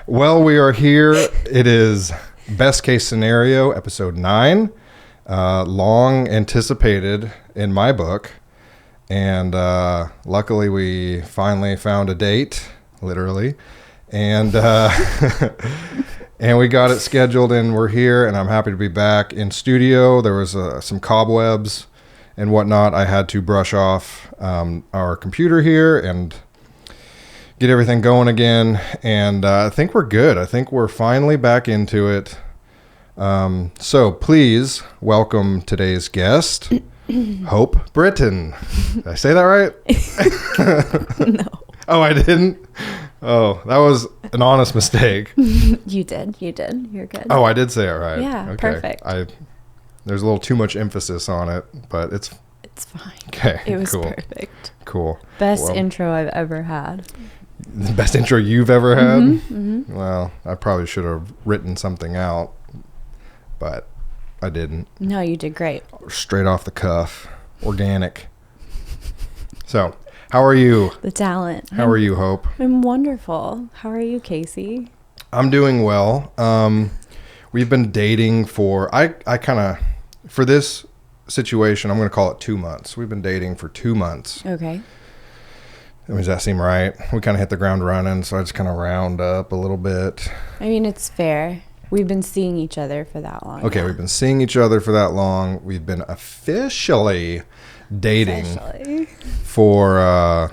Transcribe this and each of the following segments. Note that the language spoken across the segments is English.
Well, we are here. It is best case scenario, episode 9. Long anticipated in my book. And luckily we finally found a date, literally. And and we got it scheduled and we're here, and I'm happy to be back in studio. There was some cobwebs and whatnot. I had to brush off our computer here and get everything going again, and I think we're good. I think we're finally back into it. So please welcome today's guest, Hope Brittain. Did I say that right? No. Oh, I didn't? Oh, that was an honest mistake. You did. You're good. Oh, I did say it right. Yeah, okay. perfect. There's a little too much emphasis on it, but it's fine. Okay, It was cool. Perfect. Cool. Best intro I've ever had. The best intro you've ever had? Mm-hmm. Well, I probably should have written something out, but I didn't. No, you did great. Straight off the cuff. Organic. So, how are you? The talent. How are you, Hope? I'm wonderful. How are you, Casey? I'm doing well. We've been dating for, for this situation, I'm going to call it 2 months. We've been dating for 2 months. Okay. Does that seem right? We kind of hit the ground running, so I just kind of round up a little bit. I mean, it's fair. We've been seeing each other for that long. Okay, we've been seeing each other for that long. We've been officially dating for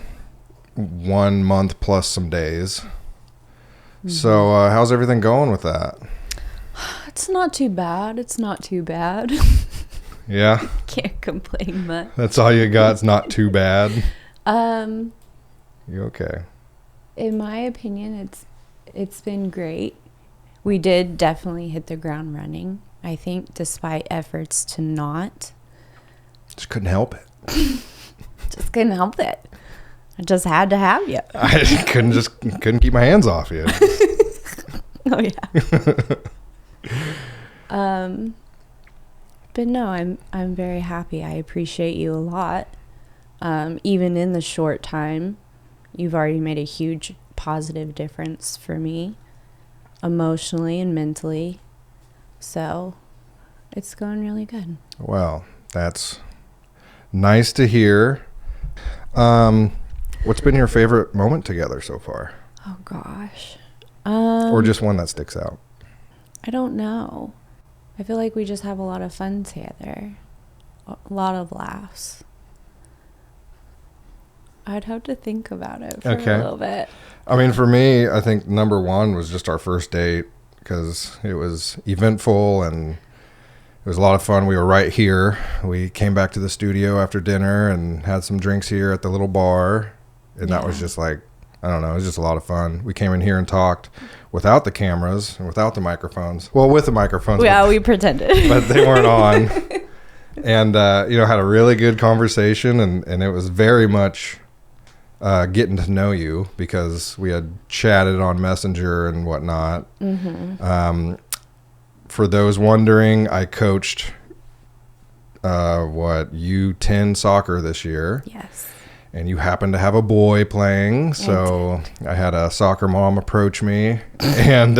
1 month plus some days. Mm-hmm. So how's everything going with that? It's not too bad. Yeah? Can't complain much. That's all you got? It's not too bad? You okay? In my opinion, it's been great. We did definitely hit the ground running, I think, despite efforts to not. Just couldn't help it. Just couldn't help it. I just had to have you. I couldn't keep my hands off you. Oh yeah. But no, I'm very happy. I appreciate you a lot. Even in the short time, you've already made a huge positive difference for me, emotionally and mentally. So it's going really good. Well, that's nice to hear. What's been your favorite moment together so far? Oh gosh. Or just one that sticks out? I don't know. I feel like we just have a lot of fun together. A lot of laughs. I'd have to think about it for a little bit. I mean, for me, I think number one was just our first date, because it was eventful and it was a lot of fun. We were right here. We came back to the studio after dinner and had some drinks here at the little bar. And that was just like, I don't know, it was just a lot of fun. We came in here and talked without the cameras and without the microphones. Well, with the microphones. Yeah, we pretended. But they weren't on. And, had a really good conversation. And it was very much getting to know you, because we had chatted on Messenger and whatnot. Mm-hmm. For those wondering, I coached U10 soccer this year. Yes. And you happened to have a boy playing, so I had a soccer mom approach me, and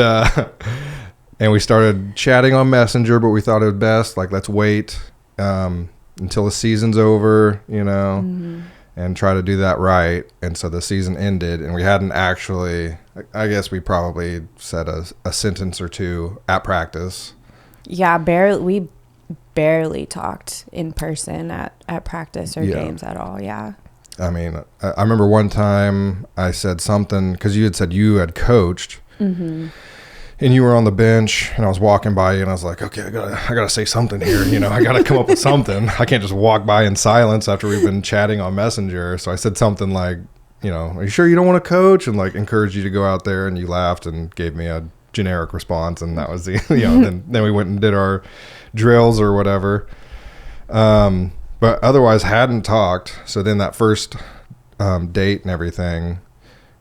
we started chatting on Messenger. But we thought it was best, like, let's wait until the season's over, and try to do that right. And so the season ended, and we hadn't actually. I guess we probably said a sentence or two at practice. Yeah, we barely talked in person at practice or games at all. Yeah. I mean, I remember one time I said something, because you had said you had coached, and you were on the bench, and I was walking by you, and I was like, okay, I gotta say something here. I gotta come up with something. I can't just walk by in silence after we've been chatting on Messenger. So I said something like, are you sure you don't want to coach? And like encouraged you to go out there, and you laughed and gave me a generic response, and that was the, then we went and did our drills or whatever. But otherwise hadn't talked. So then that first date and everything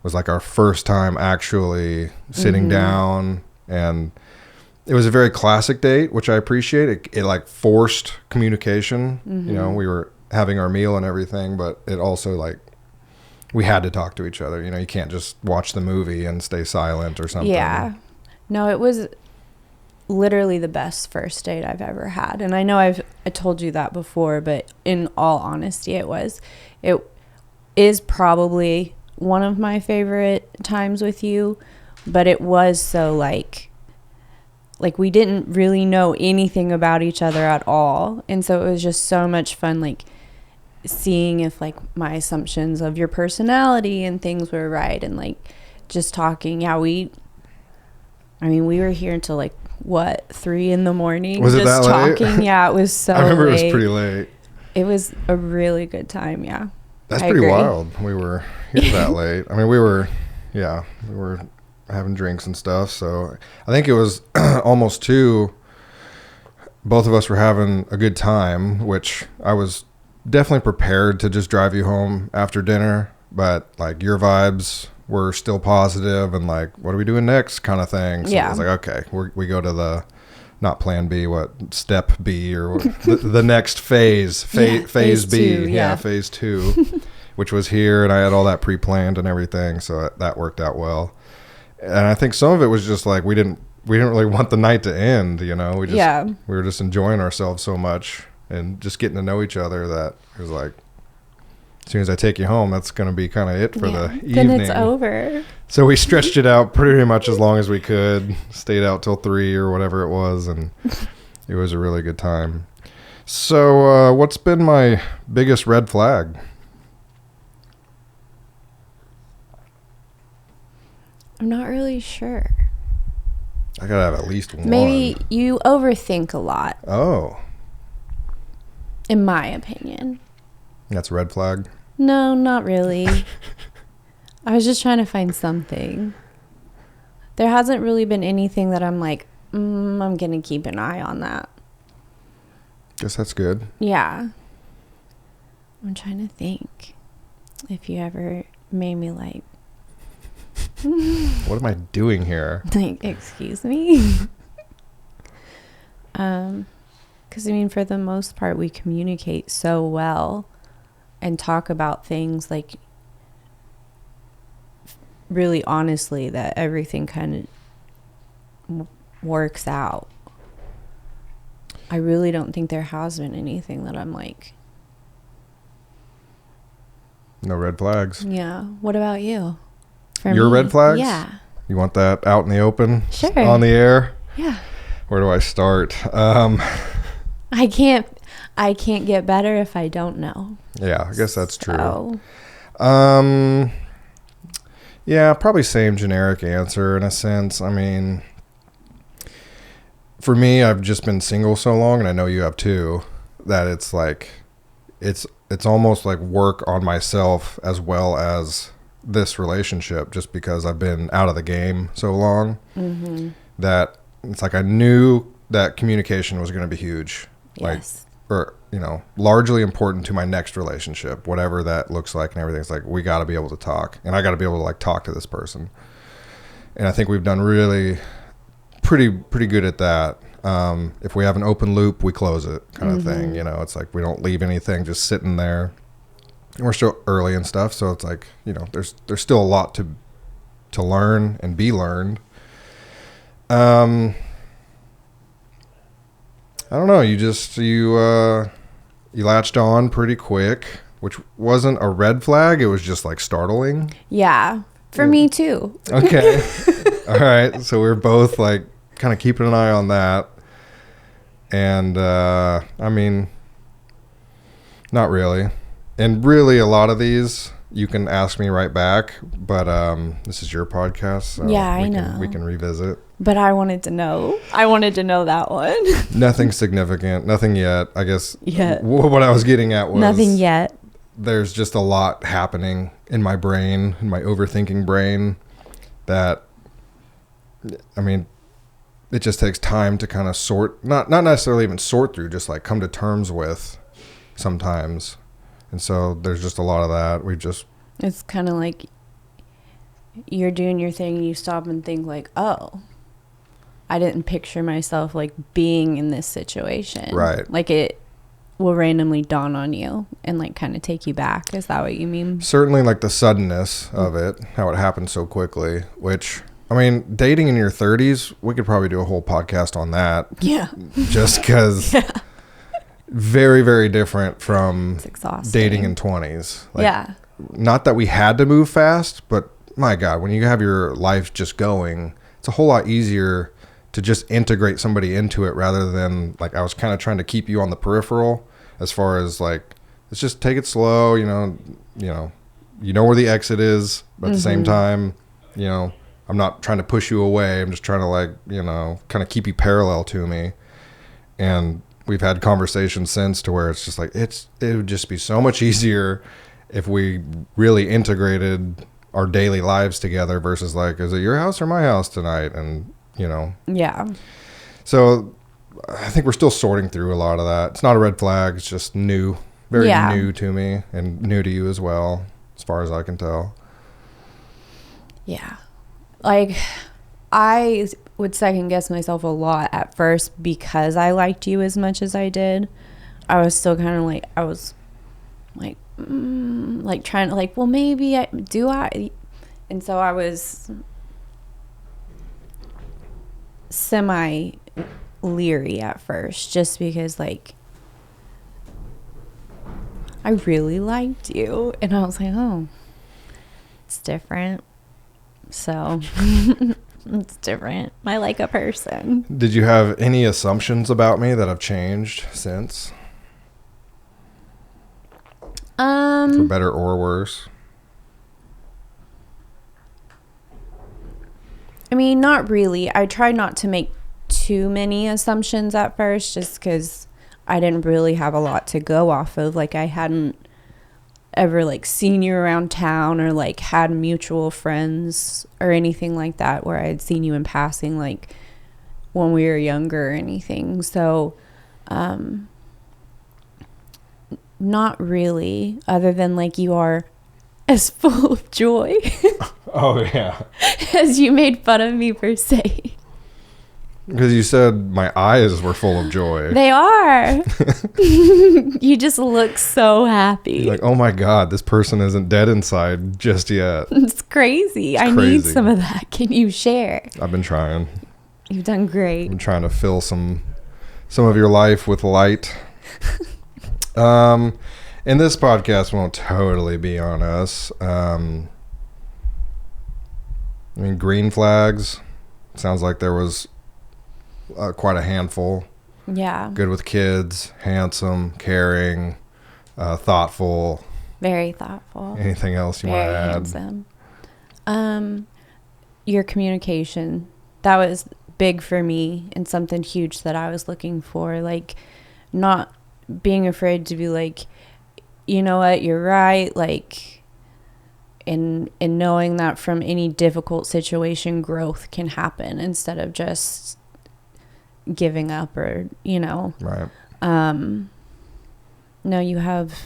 was like our first time actually sitting down, and it was a very classic date, which I appreciate. It like forced communication. We were having our meal and everything, but it also like we had to talk to each other. You know, you can't just watch the movie and stay silent or something. Yeah. No, it was literally the best first date I've ever had. And I know I told you that before, but in all honesty, it is probably one of my favorite times with you, but it was so like we didn't really know anything about each other at all. And so it was just so much fun, like seeing if like my assumptions of your personality and things were right, and like just talking. Yeah, we were here until like what, 3 a.m. Was it just that talking late? Yeah, it was so I remember late. it was pretty late. It was a really good time. Yeah, that's I pretty agree. wild. We were here that late. I mean, we were having drinks and stuff, so I think it was almost 2. Both of us were having a good time, which I was definitely prepared to just drive you home after dinner, but like your vibes were still positive and like, what are we doing next kind of thing. So Yeah. I was like, okay, we go to the, not plan B, what, step B or the next phase B. 2, yeah, phase 2, which was here, and I had all that pre-planned and everything, so that worked out well. And I think some of it was just like we didn't really want the night to end, you know. We were just enjoying ourselves so much and just getting to know each other that it was like, as soon as I take you home, that's going to be kind of it for the evening. Then it's over. So we stretched it out pretty much as long as we could, stayed out till 3 or whatever it was, and it was a really good time. So what's been my biggest red flag? I'm not really sure. I gotta have at least one. Maybe you overthink a lot. Oh. In my opinion. That's a red flag? No, not really. I was just trying to find something. There hasn't really been anything that I'm like, I'm going to keep an eye on that. Guess that's good. Yeah. I'm trying to think if you ever made me like, what am I doing here? like, excuse me? Because, I mean, for the most part, we communicate so well and talk about things like really honestly that everything kind of works out. I really don't think there has been anything that I'm like, No red flags. yeah. What about you? Your red flags? Yeah. You want that out in the open? Sure. On the air? Yeah. Where do I start? I can't get better if I don't know. Yeah, I guess that's true. So. Yeah, probably same generic answer in a sense. I mean, for me, I've just been single so long, and I know you have too, that it's like, it's almost like work on myself as well as this relationship, just because I've been out of the game so long, that it's like I knew that communication was going to be huge. Yes. Like, or, you know, largely important to my next relationship, whatever that looks like and everything. It's like, we got to be able to talk, and I got to be able to like talk to this person. And I think we've done really pretty good at that. If we have an open loop, we close it kind of thing. You know, it's like we don't leave anything just sitting there. And we're still early and stuff, so it's like, you know, there's still a lot to learn and be learned. I don't know. You latched on pretty quick, which wasn't a red flag. It was just like startling. Yeah. For me too. Okay. All right. So we're both like kind of keeping an eye on that. And, I mean, not really. And really, a lot of these you can ask me right back, but this is your podcast, so Yeah, I know. we can revisit. But I wanted to know that one. Nothing significant, nothing yet. I guess Yet. What I was getting at was Nothing yet. There's just a lot happening in my brain, in my overthinking brain, that, I mean, it just takes time to kind of sort, not necessarily even sort through, just like come to terms with sometimes. And so there's just a lot of that. It's kind of like you're doing your thing and you stop and think like, oh, I didn't picture myself like being in this situation. Right. Like it will randomly dawn on you and like kind of take you back. Is that what you mean? Certainly like the suddenness of it, how it happened so quickly, which, I mean, dating in your 30s, we could probably do a whole podcast on that. Yeah. Just because very, very different from dating in 20s. Like, yeah. Not that we had to move fast, but my God, when you have your life just going, it's a whole lot easier to just integrate somebody into it rather than like I was kind of trying to keep you on the peripheral as far as like, let's just take it slow, you know where the exit is, but at the same time, I'm not trying to push you away. I'm just trying to like, kind of keep you parallel to me. And we've had conversations since to where it's just like, it would just be so much easier if we really integrated our daily lives together versus like, is it your house or my house tonight? And, Yeah. So I think we're still sorting through a lot of that. It's not a red flag. It's just new, very new to me and new to you as well, as far as I can tell. Yeah. Like, I would second guess myself a lot at first because I liked you as much as I did. I was still kind of like, like trying to like, well, maybe I. And so I was semi leery at first just because like I really liked you and I was like, oh, it's different. So it's different. I like a person. Did you have any assumptions about me that have changed since? For better or worse? I mean, not really. I tried not to make too many assumptions at first just because I didn't really have a lot to go off of. Like, I hadn't ever, like, seen you around town or, like, had mutual friends or anything like that where I had seen you in passing, like, when we were younger or anything. So, not really, other than, like, you are as full of joy. Oh, yeah. As you made fun of me for saying. Because you said my eyes were full of joy. They are. You just look so happy. You're like, oh my God, this person isn't dead inside just yet. It's crazy. I need some of that. Can you share? I've been trying. You've done great. I'm trying to fill some of your life with light. And this podcast won't totally be on us. I mean, green flags. Sounds like there was quite a handful. Yeah. Good with kids, handsome, caring, thoughtful. Very thoughtful. Anything else you want to add? Very handsome. Your communication. That was big for me and something huge that I was looking for. Like, not being afraid to be like, you know what, you're right. Like, and knowing that from any difficult situation, growth can happen instead of just giving up or, Right. No, you have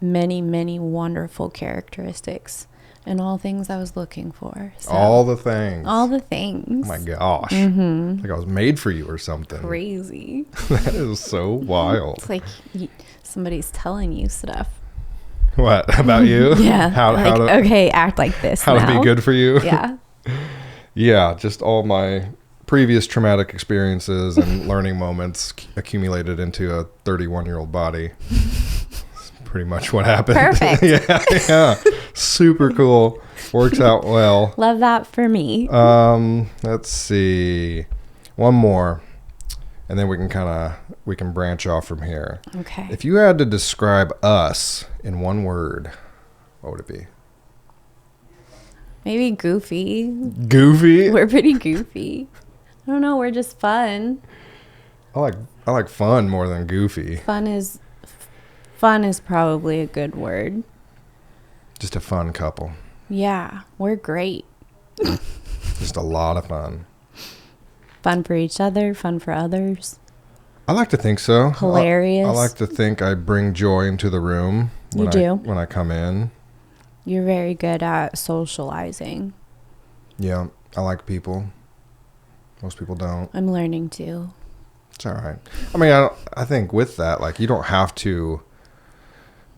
many, many wonderful characteristics and all things I was looking for. So, all the things. All the things. Oh my gosh. Mm-hmm. Like I was made for you or something. Crazy. That is so wild. It's like somebody's telling you stuff. What about you? Yeah. How to, okay, act like this. How now. to be good for you? Yeah. Yeah, just all my previous traumatic experiences and learning moments accumulated into a 31-year-old body. That's pretty much what happened. Perfect. Yeah. Super cool. Works out well. Love that for me. Let's see. One more. And then we can branch off from here. Okay. If you had to describe us in one word, what would it be? Maybe goofy. Goofy? We're pretty goofy. I don't know. We're just fun. I like fun more than goofy. Fun is probably a good word. Just a fun couple. Yeah, we're great. Just a lot of fun. Fun for each other, fun for others. I like to think so. Hilarious. I like to think I bring joy into the room when I come in. You're very good at socializing. Yeah, I like people. Most people don't. I'm learning to. It's all right. I mean, I think with that, like, you don't have to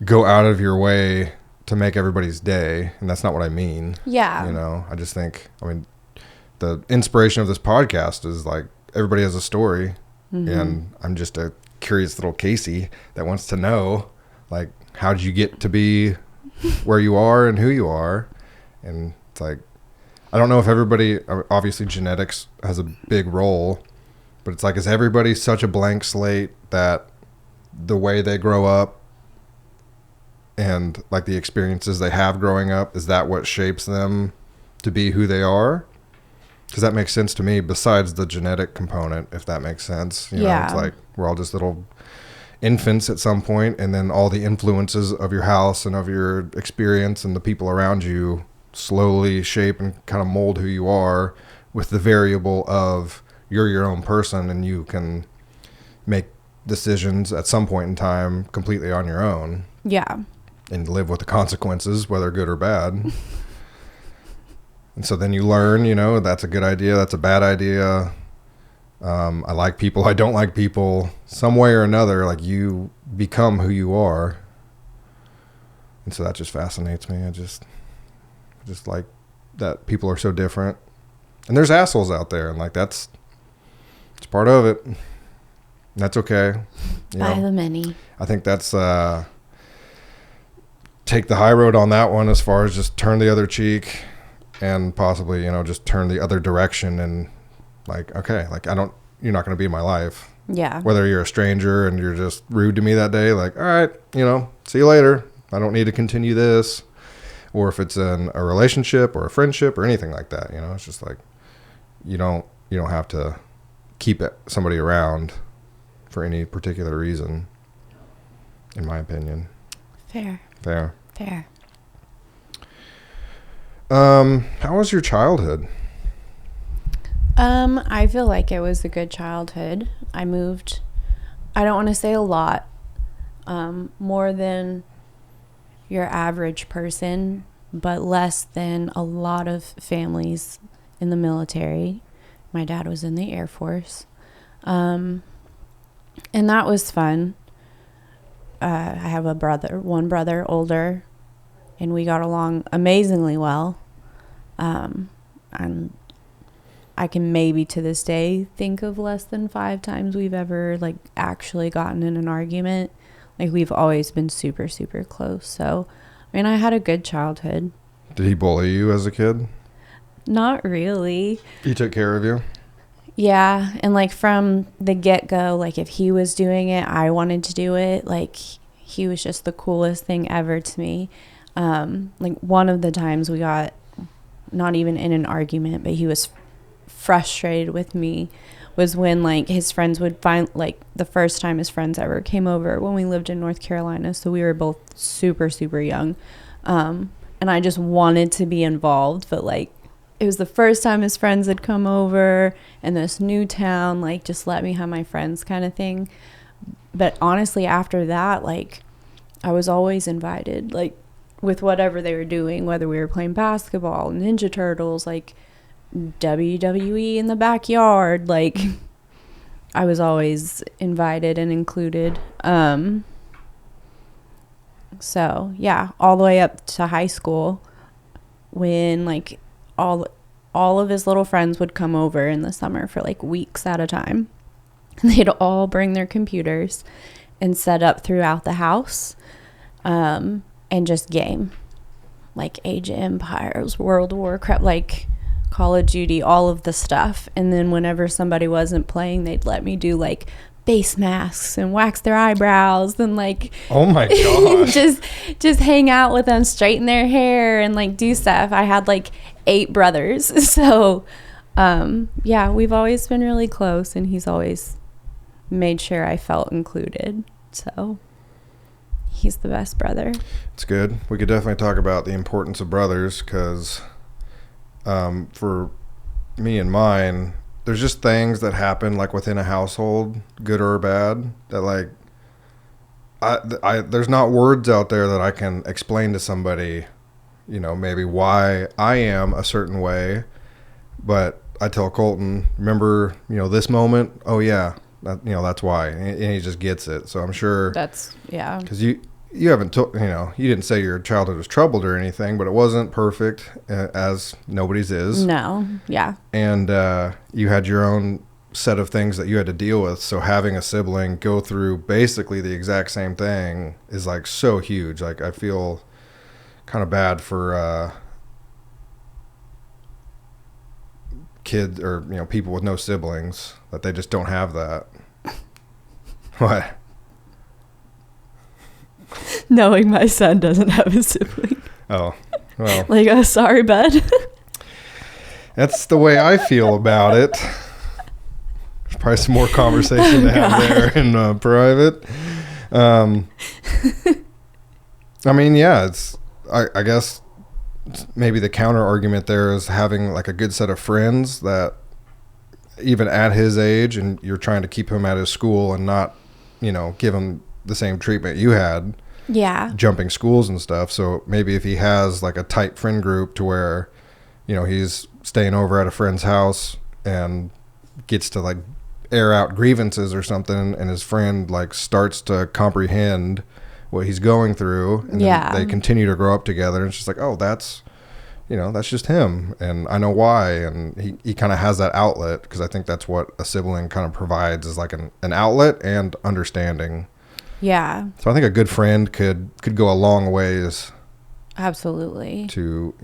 go out of your way to make everybody's day, and that's not what I mean. Yeah. You know, I just think, I mean, the inspiration of this podcast is like everybody has a story, and I'm just a curious little Casey that wants to know, like, how did you get to be where you are and who you are? And it's like, I don't know if everybody, obviously genetics has a big role, but it's like, is everybody such a blank slate that the way they grow up and like the experiences they have growing up, is that what shapes them to be who they are? Because that makes sense to me, besides the genetic component, if that makes sense. You know, it's like we're all just little infants at some point, and then all the influences of your house and of your experience and the people around you slowly shape and kind of mold who you are, with the variable of you're your own person and you can make decisions at some point in time completely on your own. Yeah. And live with the consequences, whether good or bad. And so then you learn, you know, that's a good idea, that's a bad idea. I like people, I don't like people. Some way or another, like, you become who you are. And so that just fascinates me. I just like that people are so different. And there's assholes out there, and like it's part of it. And that's okay. By the many. I think that's take the high road on that one, as far as just turn the other cheek and possibly, you know, just turn the other direction and like, okay, like you're not going to be in my life. Yeah. Whether you're a stranger and you're just rude to me that day, like, all right, you know, see you later. I don't need to continue this. Or if it's in a relationship or a friendship or anything like that, you know, it's just like, you don't have to keep somebody around for any particular reason, in my opinion. Fair. How was your childhood? I feel like it was a good childhood. I moved, I don't want to say a lot, more than your average person, but less than a lot of families in the military. My dad was in the Air Force. And that was fun. I have one brother older, and we got along amazingly well. And I can maybe to this day think of less than 5 times we've ever like actually gotten in an argument. Like, we've always been super, super close. So, I mean, I had a good childhood. Did he bully you as a kid? Not really. He took care of you? Yeah. And like from the get-go, like if he was doing it, I wanted to do it. Like, he was just the coolest thing ever to me. Like, one of the times we got not even in an argument, but he was frustrated with me, was when like his friends would find, like, the first time his friends ever came over when we lived in North Carolina. So we were both super, super young. And I just wanted to be involved, but like it was the first time his friends had come over in this new town, like, just let me have my friends kind of thing. But honestly, after that, like, I was always invited, like, with whatever they were doing, whether we were playing basketball, Ninja Turtles, like WWE in the backyard, like I was always invited and included. So yeah, all the way up to high school, when like all of his little friends would come over in the summer for like weeks at a time. And they'd all bring their computers and set up throughout the house, and just game, like Age of Empires, World of Warcraft, like Call of Duty, all of the stuff. And then whenever somebody wasn't playing, they'd let me do like face masks and wax their eyebrows and like, oh my gosh, just hang out with them, straighten their hair and like do stuff. I had like 8 brothers, so yeah, we've always been really close, and he's always made sure I felt included. So he's the best brother. It's good. We could definitely talk about the importance of brothers, because for me and mine, there's just things that happen like within a household, good or bad, that like I there's not words out there that I can explain to somebody, you know, maybe why I am a certain way. But I tell Colton, remember, you know, this moment? Oh yeah, That's why. And he just gets it. So I'm sure That's, yeah. because you haven't you didn't say your childhood was troubled or anything, but it wasn't perfect, as nobody's is. No. Yeah. And you had your own set of things that you had to deal with. So having a sibling go through basically the exact same thing is like so huge. Like I feel kind of bad for kids or people with no siblings, that they just don't have that. What? Knowing my son doesn't have a sibling. Oh, well. Like, oh, sorry, bud. That's the way I feel about it. There's probably some more conversation to have there in private. I mean, yeah, I guess maybe the counter argument there is having like a good set of friends that even at his age, and you're trying to keep him at his school and not, give him the same treatment you had. Yeah. Jumping schools and stuff. So maybe if he has like a tight friend group to where, he's staying over at a friend's house and gets to like air out grievances or something, and his friend like starts to comprehend what he's going through, and then they continue to grow up together, and it's just like, oh, that's just him, and I know why, and he kind of has that outlet, because I think that's what a sibling kind of provides, is like an outlet and understanding. Yeah. So I think a good friend could go a long ways. Absolutely. To,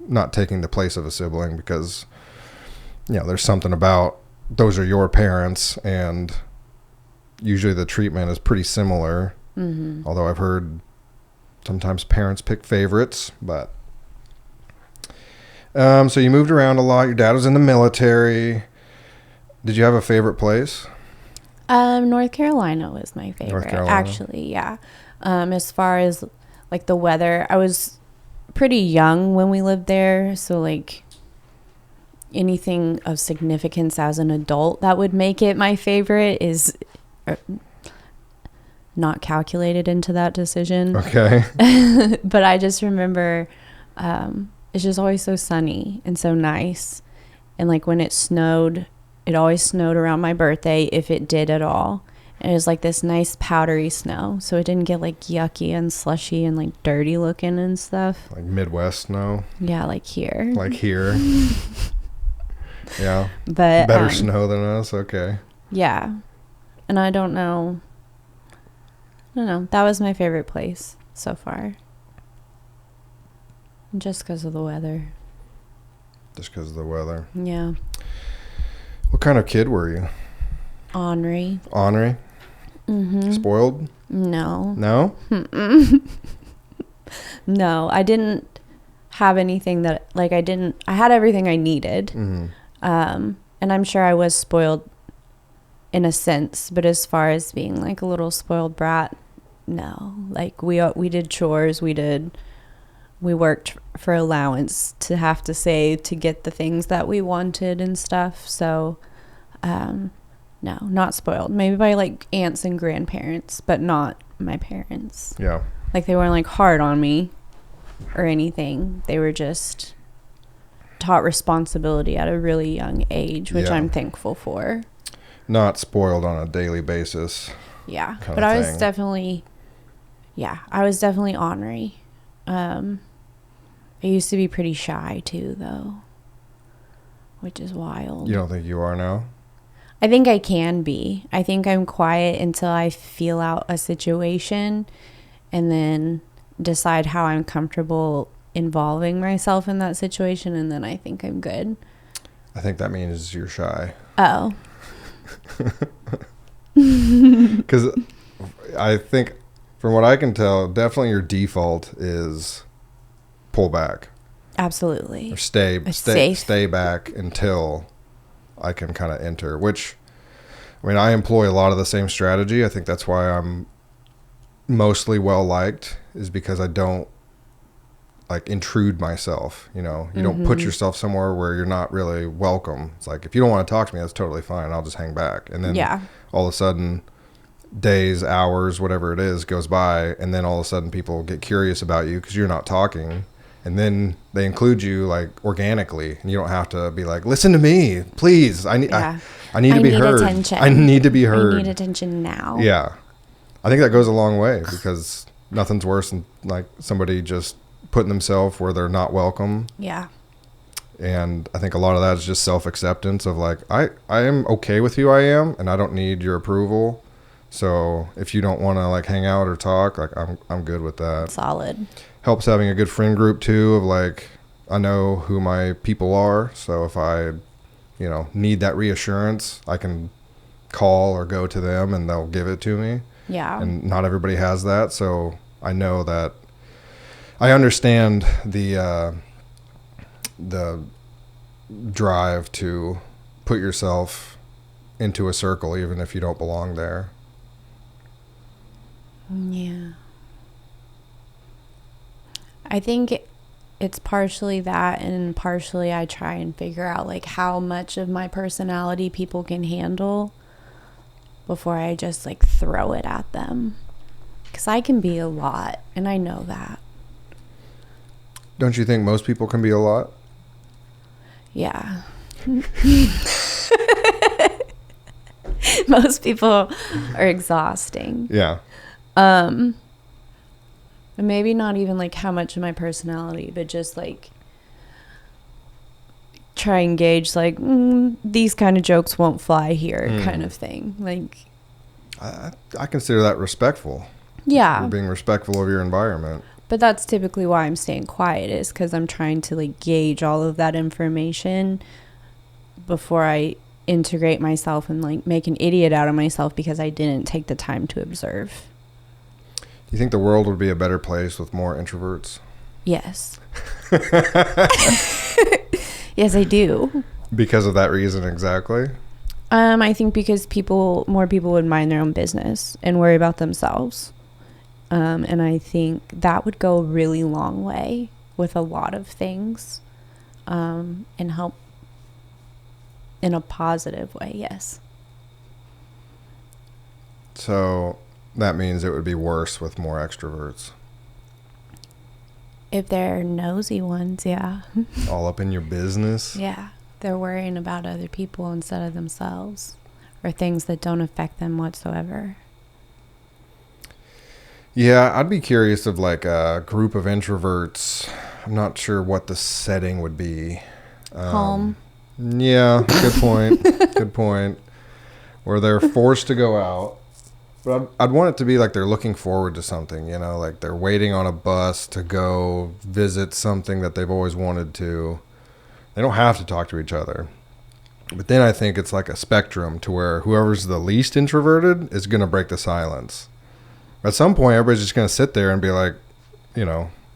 not taking the place of a sibling, because, there's something about those are your parents, and usually the treatment is pretty similar. Mm-hmm. Although I've heard sometimes parents pick favorites, but so you moved around a lot. Your dad was in the military. Did you have a favorite place? North Carolina was my favorite. North Carolina. Actually, yeah. As far as like the weather, I was pretty young when we lived there, so like anything of significance as an adult that would make it my favorite is not calculated into that decision. Okay. But I just remember it's just always so sunny and so nice. And like when it snowed, it always snowed around my birthday, if it did at all. And it was like this nice powdery snow, so it didn't get like yucky and slushy and like dirty looking and stuff. Like Midwest snow? Yeah, like here. Like here. Yeah. But better snow than us. Okay. Yeah. And I don't know. That was my favorite place so far. Just because of the weather. Just because of the weather. Yeah. What kind of kid were you? Ornery. Ornery? Mm-hmm. Spoiled? No. No? No, I didn't have anything that, like, I had everything I needed. Mm-hmm. And I'm sure I was spoiled in a sense, but as far as being like a little spoiled brat, no. Like we did chores, we worked for allowance to have to save to get the things that we wanted and stuff. So, no, not spoiled. Maybe by like aunts and grandparents, but not my parents. Yeah. Like they weren't like hard on me or anything. They were just taught responsibility at a really young age, which I'm thankful for. Not spoiled on a daily basis. Yeah. But I was definitely ornery. I used to be pretty shy too, though, which is wild. You don't think you are now? I think I can be. I think I'm quiet until I feel out a situation and then decide how I'm comfortable involving myself in that situation, and then I think I'm good. I think that means you're shy. Oh. Because I think, from what I can tell, definitely your default is pull back. Absolutely. Or stay back until I can kind of enter, which, I mean, I employ a lot of the same strategy. I think that's why I'm mostly well liked, is because I don't like intrude myself. You don't put yourself somewhere where you're not really welcome. It's like, if you don't want to talk to me, that's totally fine. I'll just hang back. And then all of a sudden, days, hours, whatever it is, goes by, and then all of a sudden people get curious about you because you're not talking, And then they include you like organically, and you don't have to be like, listen to me, please. I need to be heard. Attention. I need to be heard. I need attention now. Yeah. I think that goes a long way, because nothing's worse than like somebody just putting themselves where they're not welcome. Yeah. And I think a lot of that is just self-acceptance of like, I am okay with who I am, and I don't need your approval. So if you don't want to like hang out or talk, like I'm good with that. Solid. Helps having a good friend group too, of like, I know who my people are. So if I, need that reassurance, I can call or go to them and they'll give it to me. Yeah. And not everybody has that. So I know that I understand the drive to put yourself into a circle, even if you don't belong there. Yeah. I think it's partially that, and partially I try and figure out like how much of my personality people can handle before I just like throw it at them. Because I can be a lot, and I know that. Don't you think most people can be a lot? Yeah. Most people are exhausting. Yeah. Maybe not even like how much of my personality, but just like try and gauge like these kind of jokes won't fly here kind of thing. Like I consider that respectful. Yeah. You're being respectful of your environment. But that's typically why I'm staying quiet, is because I'm trying to like gauge all of that information before I integrate myself and like make an idiot out of myself because I didn't take the time to observe. Do you think the world would be a better place with more introverts? Yes. Yes, I do. Because of that reason exactly? I think because more people would mind their own business and worry about themselves. And I think that would go a really long way with a lot of things, and help in a positive way, yes. So that means it would be worse with more extroverts. If they're nosy ones, yeah. All up in your business? Yeah. They're worrying about other people instead of themselves, or things that don't affect them whatsoever. Yeah, I'd be curious of like a group of introverts. I'm not sure what the setting would be. Home. Yeah, good point. Good point. Where they're forced to go out. But I'd want it to be like they're looking forward to something, like they're waiting on a bus to go visit something that they've always wanted to. They don't have to talk to each other. But then I think it's like a spectrum to where whoever's the least introverted is going to break the silence. At some point, everybody's just going to sit there and be like,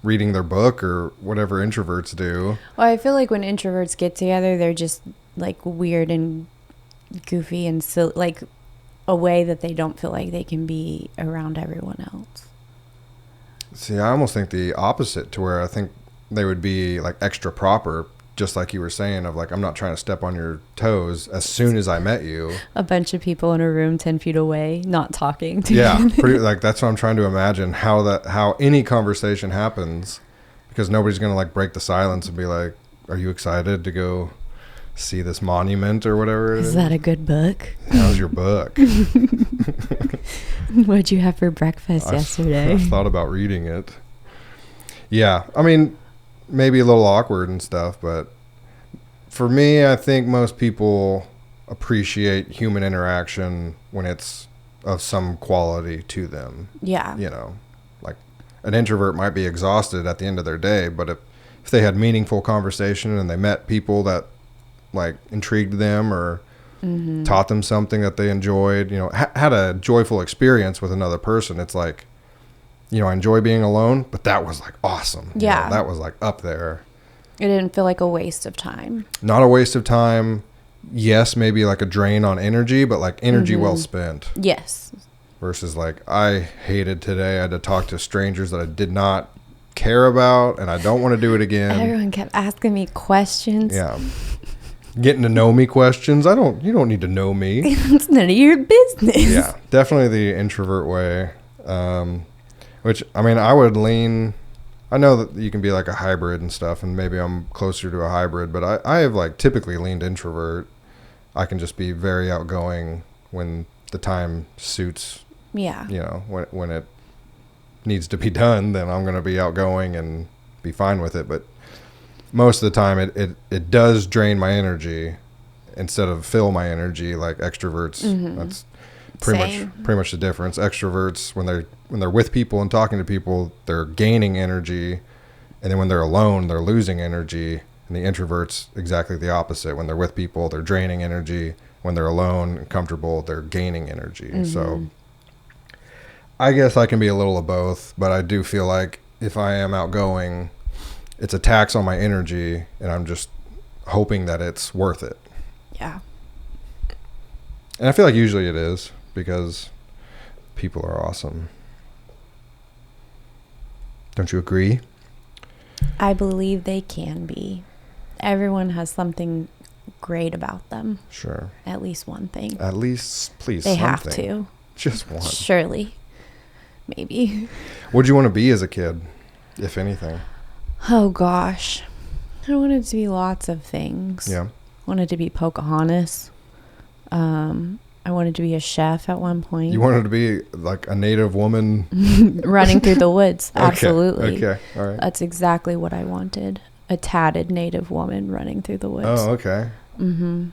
reading their book or whatever introverts do. Well, I feel like when introverts get together, they're just like weird and goofy and silly, like a way that they don't feel like they can be around everyone else. See, I almost think the opposite, to where I think they would be like extra proper, just like you were saying, of like, I'm not trying to step on your toes as soon as I met you. A bunch of people in a room 10 feet away, not talking to Yeah, pretty, like that's what I'm trying to imagine, how any conversation happens, because nobody's going to like break the silence and be like, are you excited to go see this monument or whatever it is? Is that a good book? How's your book? What'd you have for breakfast yesterday? I thought about reading it. Yeah, I mean, maybe a little awkward and stuff, but for me, I think most people appreciate human interaction when it's of some quality to them. Yeah. Like an introvert might be exhausted at the end of their day, but if they had meaningful conversation and they met people that like intrigued them or taught them something that they enjoyed, had a joyful experience with another person, it's like, I enjoy being alone, but that was like awesome. Yeah. That was like up there. It didn't feel like a waste of time. Not a waste of time. Yes, maybe like a drain on energy, but like energy well spent. Yes. Versus like, I hated today. I had to talk to strangers that I did not care about, and I don't want to do it again. Everyone kept asking me questions. Yeah. Getting to know me questions. You don't need to know me. It's none of your business. Yeah. Definitely the introvert way. Which, I mean, I would lean I know that you can be like a hybrid and stuff, and maybe I'm closer to a hybrid, but I have like typically leaned introvert. I can just be very outgoing when the time suits. Yeah. You know, when it needs to be done, then I'm going to be outgoing and be fine with it. But most of the time it does drain my energy instead of fill my energy like extroverts. Mm-hmm. That's pretty much the difference. Extroverts, when they're with people and talking to people, they're gaining energy, and then when they're alone, they're losing energy. And the introverts, exactly the opposite. When they're with people, they're draining energy. When they're alone and comfortable, they're gaining energy. Mm-hmm. So I guess I can be a little of both, but I do feel like if I am outgoing, it's a tax on my energy, and I'm just hoping that it's worth it. Yeah. And I feel like usually it is, because people are awesome. Don't you agree? I believe they can be. Everyone has something great about them. Sure. At least one thing. At least, please, they something. have to. Just one. Surely. Maybe. What'd you want to be as a kid, if anything? Oh, gosh. I wanted to be lots of things. Yeah. Wanted to be Pocahontas. I wanted to be a chef at one point. You wanted to be like a native woman? Running through the woods. Okay. Absolutely. Okay. All right. That's exactly what I wanted. A tatted native woman running through the woods. Oh, okay. Mm-hmm.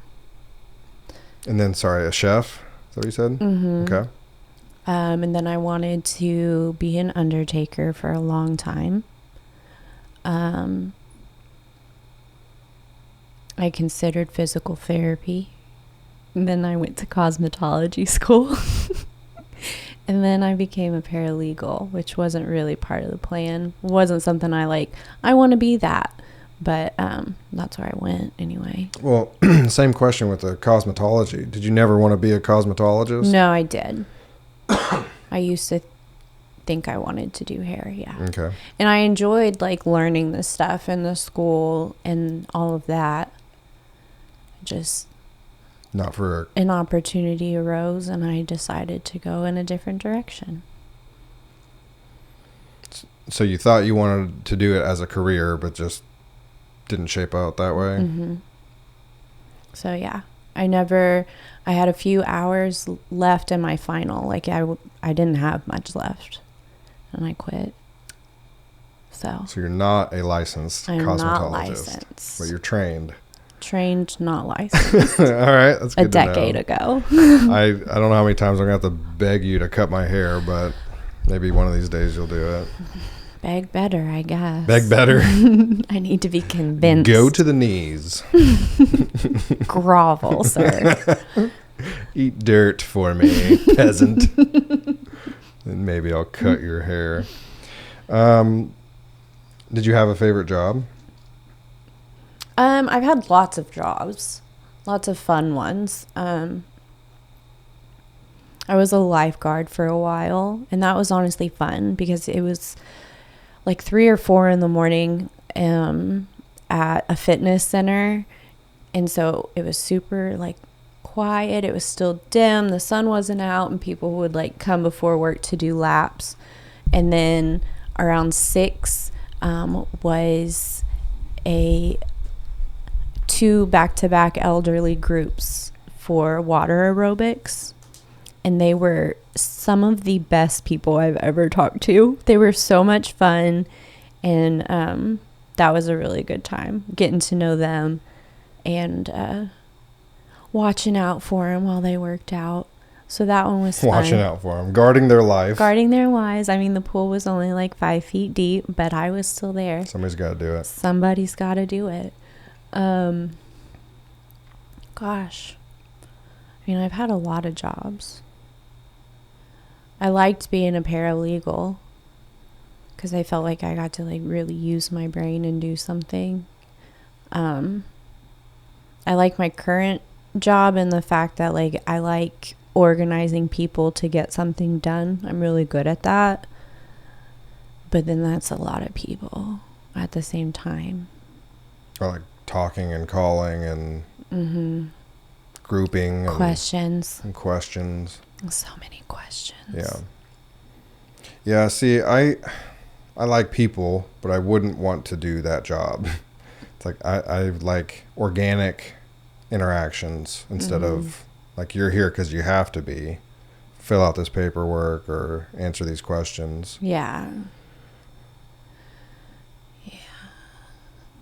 And then, sorry, a chef? Is that what you said? Mm-hmm. Okay. And then I wanted to be an undertaker for a long time. I considered physical therapy. And then I went to cosmetology school. And then I became a paralegal, which wasn't really part of the plan. It wasn't something I want to be that. But that's where I went anyway. Well, same question with the cosmetology. Did you never want to be a cosmetologist? No, I did. I used to think I wanted to do hair, yeah. Okay. And I enjoyed learning this stuff in the school and all of that. Just not for an opportunity arose, and I decided to go in a different direction. So you thought you wanted to do it as a career, but just didn't shape out that way? Mm-hmm. So yeah, I had a few hours left in my final. I didn't have much left, and I quit. So you're not a licensed cosmetologist. Not licensed. But you're trained. Trained, not licensed. All right, that's good. A decade ago. I don't know how many times I'm gonna have to beg you to cut my hair, but maybe one of these days you'll do it. Beg better, I guess. Beg better. I need to be convinced. Go to the knees. Grovel, sir. Eat dirt for me, peasant. And maybe I'll cut your hair. Did you have a favorite job? I've had lots of jobs, lots of fun ones. I was a lifeguard for a while, and that was honestly fun because it was 3 or 4 in the morning at a fitness center, and so it was super quiet. It was still dim, the sun wasn't out, and people would come before work to do laps. And then around 6 was 2 back-to-back elderly groups for water aerobics, and they were some of the best people I've ever talked to. They were so much fun, and that was a really good time getting to know them and watching out for them while they worked out. So that one was fun. Watching out for them, guarding their life. Guarding their lives. I mean, the pool was only 5 feet deep, but I was still there. Somebody's got to do it. Somebody's got to do it. Gosh. I mean, I've had a lot of jobs. I liked being a paralegal because I felt like I got to really use my brain and do something. I like my current job and the fact that I like organizing people to get something done. I'm really good at that. But then that's a lot of people at the same time. Or talking and calling and grouping. Questions. And questions. So many questions. Yeah. Yeah, see, I I like people, but I wouldn't want to do that job. It's like I like organic interactions instead of like you're here because you have to be. Fill out this paperwork or answer these questions. Yeah.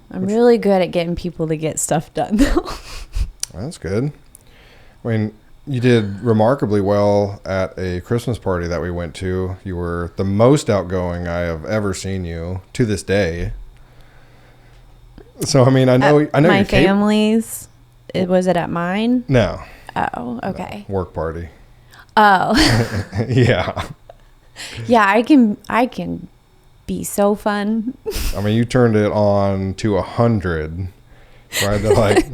I'm really good at getting people to get stuff done, though. That's good. I mean, you did remarkably well at a Christmas party that we went to. You were the most outgoing I have ever seen you to this day. So, I mean, I know my family's. Was it at mine? No. Oh, okay. No, work party. Oh. Yeah. Yeah, I can be so fun. I mean, you turned it on to 100. Tried to like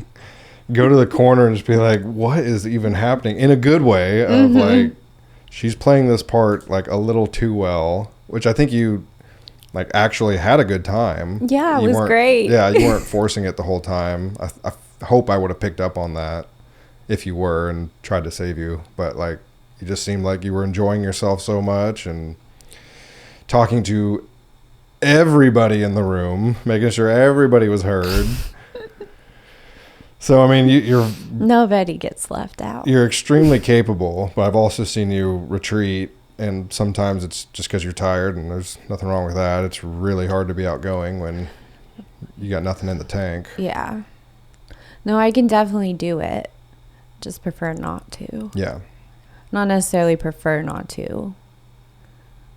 go to the corner and just be like, what is even happening? In a good way of like, she's playing this part like a little too well, which I think you like actually had a good time. Yeah, it was great. Yeah, you weren't forcing it the whole time. I hope I would have picked up on that if you were and tried to save you. But like, you just seemed like you were enjoying yourself so much and talking to everybody in the room, making sure everybody was heard. So, I mean, you're... Nobody gets left out. You're extremely capable, but I've also seen you retreat, and sometimes it's just because you're tired, and there's nothing wrong with that. It's really hard to be outgoing when you got nothing in the tank. Yeah. No, I can definitely do it. Just prefer not to. Yeah. Not necessarily prefer not to.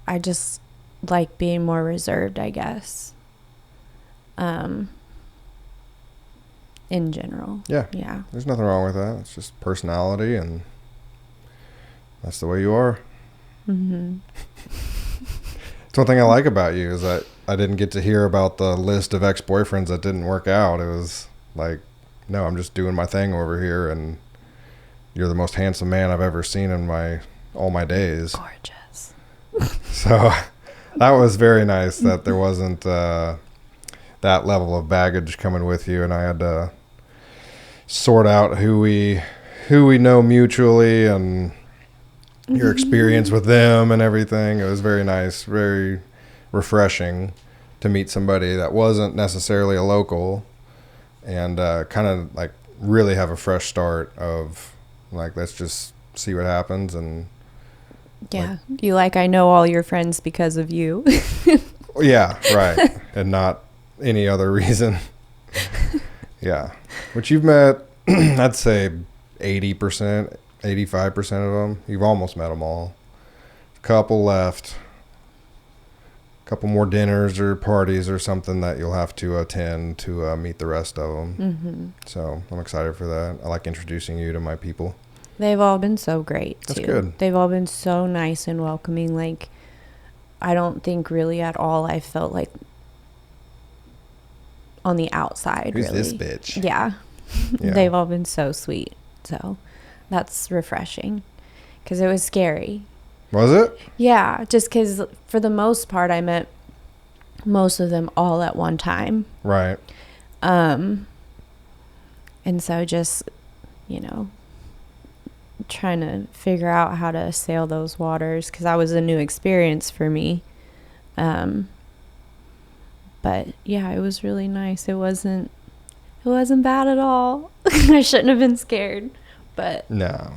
I just like being more reserved, I guess. In general. Yeah. Yeah. There's nothing wrong with that. It's just personality, and that's the way you are. Mm-hmm. It's one thing I like about you is that I didn't get to hear about the list of ex-boyfriends that didn't work out. It was like, no, I'm just doing my thing over here, and you're the most handsome man I've ever seen in all my days. Gorgeous. So that was very nice that there wasn't that level of baggage coming with you, and I had to sort out who we know mutually and your experience with them and everything. It was very nice, very refreshing to meet somebody that wasn't necessarily a local and kind of like really have a fresh start of like, let's just see what happens. And yeah, I know all your friends because of you. Yeah, right. And not any other reason. Yeah. Which you've met, I'd say 80%, 85% of them. You've almost met them all. A couple left. A couple more dinners or parties or something that you'll have to attend to meet the rest of them. Mm-hmm. So I'm excited for that. I like introducing you to my people. They've all been so great, too. That's good. They've all been so nice and welcoming. Like, I don't think really at all I felt like on the outside. Who's really. this bitch? Yeah. Yeah. They've all been so sweet. So that's refreshing because it was scary. Was it? Yeah, just because for the most part I met most of them all at one time. Right. And so just, trying to figure out how to sail those waters because that was a new experience for me. But yeah, it was really nice. It wasn't bad at all. I shouldn't have been scared, but no.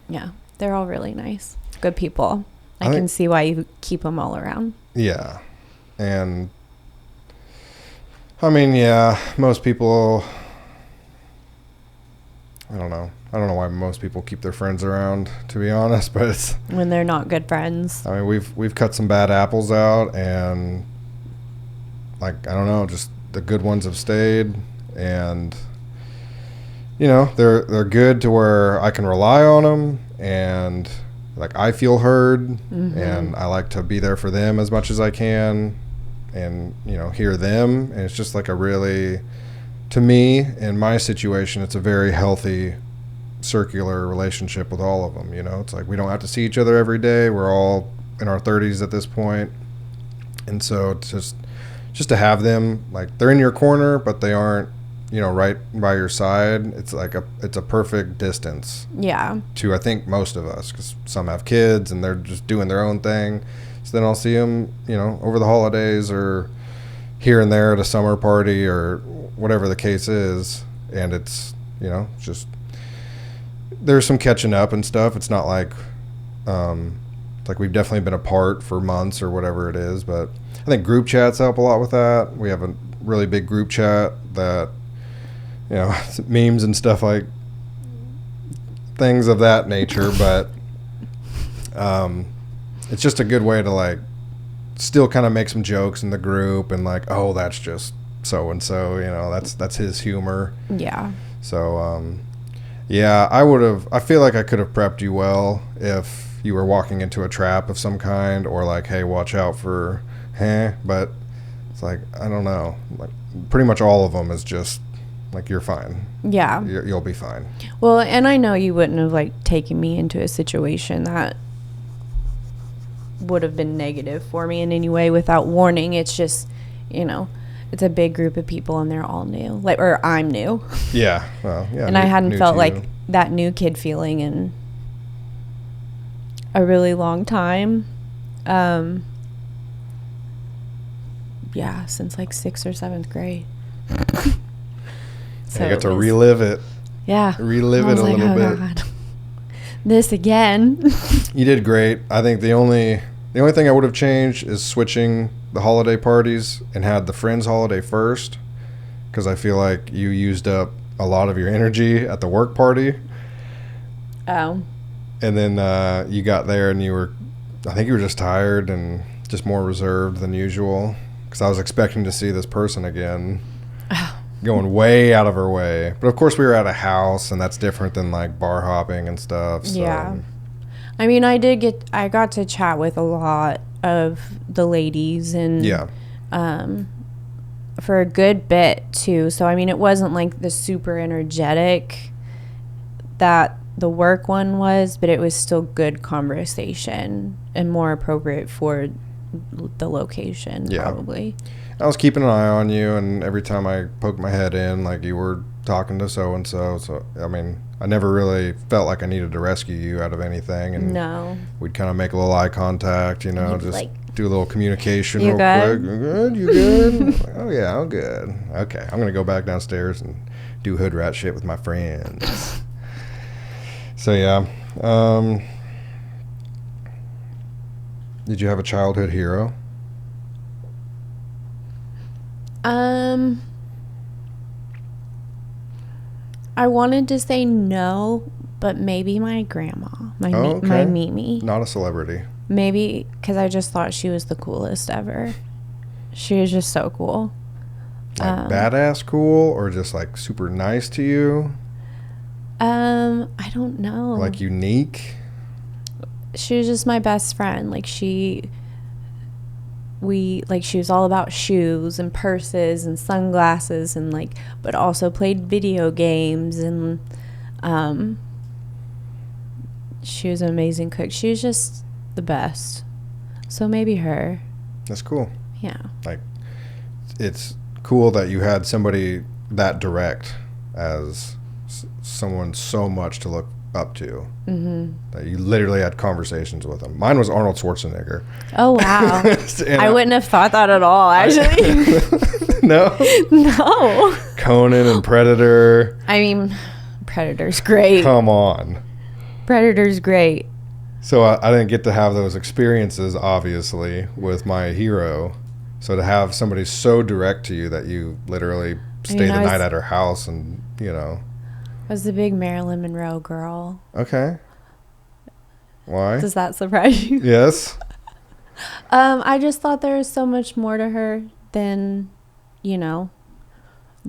Yeah, they're all really nice. Good people. I can see why you keep them all around. Yeah. And I mean, yeah, most people, I don't know why most people keep their friends around, to be honest, but it's when they're not good friends. I mean, we've cut some bad apples out, and like, I don't know, just the good ones have stayed, and they're good to where I can rely on them, and like I feel heard, and I like to be there for them as much as I can, and hear them, and it's just like a really, to me, in my situation, it's a very healthy circular relationship with all of them. It's like we don't have to see each other every day. We're all in our 30s at this point, and so it's just to have them, like, they're in your corner, but they aren't right by your side. It's like it's a perfect distance. Yeah. To I think most of us, because some have kids and they're just doing their own thing. So then I'll see him, over the holidays or here and there at a summer party or whatever the case is. And it's, just there's some catching up and stuff. It's not like we've definitely been apart for months or whatever it is. But I think group chats help a lot with that. We have a really big group chat that, memes and stuff, like things of that nature. But it's just a good way to like still kind of make some jokes in the group and like, oh, that's just so and so, that's his humor. Yeah. So I feel like I could have prepped you well if you were walking into a trap of some kind, or like, hey, watch out for but it's like, I don't know, like pretty much all of them is just like, you're fine. Yeah. You'll be fine. Well, and I know you wouldn't have like taken me into a situation that would have been negative for me in any way without warning. It's just, it's a big group of people and they're all new, or I'm new. Yeah. Well, yeah. And I hadn't felt like that new kid feeling in a really long time. Since like 6th or 7th grade. So you got to relive it. Yeah. Relive it a little bit. God. This again. You did great. I think the only thing I would have changed is switching the holiday parties and had the friends holiday first, because I feel like you used up a lot of your energy at the work party. Oh. And then you got there and I think you were just tired and just more reserved than usual, because I was expecting to see this person again. Going way out of her way. But of course we were at a house, and that's different than like bar hopping and stuff. So. Yeah. I mean, I got to chat with a lot of the ladies and for a good bit too. So I mean, it wasn't like the super energetic that the work one was, but it was still good conversation and more appropriate for the location. Probably. I was keeping an eye on you, and every time I poked my head in, like, you were talking to so-and-so. So, I mean, I never really felt like I needed to rescue you out of anything. And no. We'd kind of make a little eye contact, just like, do a little communication real good? quick. You good? You good? Like, oh, yeah, I'm good. Okay, I'm going to go back downstairs and do hood rat shit with my friends. So, yeah. Did you have a childhood hero? I wanted to say no, but maybe my grandma, my Mimi. Not a celebrity. Maybe because I just thought she was the coolest ever. She was just so cool. Like badass cool, or just like super nice to you? I don't know. Like unique? She was just my best friend. Like she was all about shoes and purses and sunglasses and like, but also played video games, and she was an amazing cook. She was just the best. So maybe her. That's cool. Yeah. Like, it's cool that you had somebody that direct as someone so much to look up to. Mm-hmm. That you literally had conversations with them. Mine was Arnold Schwarzenegger. Oh, wow. I wouldn't have thought that at all, actually. No? No. Conan and Predator. I mean, Predator's great. Come on. Predator's great. So I didn't get to have those experiences, obviously, with my hero. So to have somebody so direct to you that you literally stay the night at her house and, I was a big Marilyn Monroe girl. Okay. Why? Does that surprise you? Yes. I just thought there was so much more to her than, the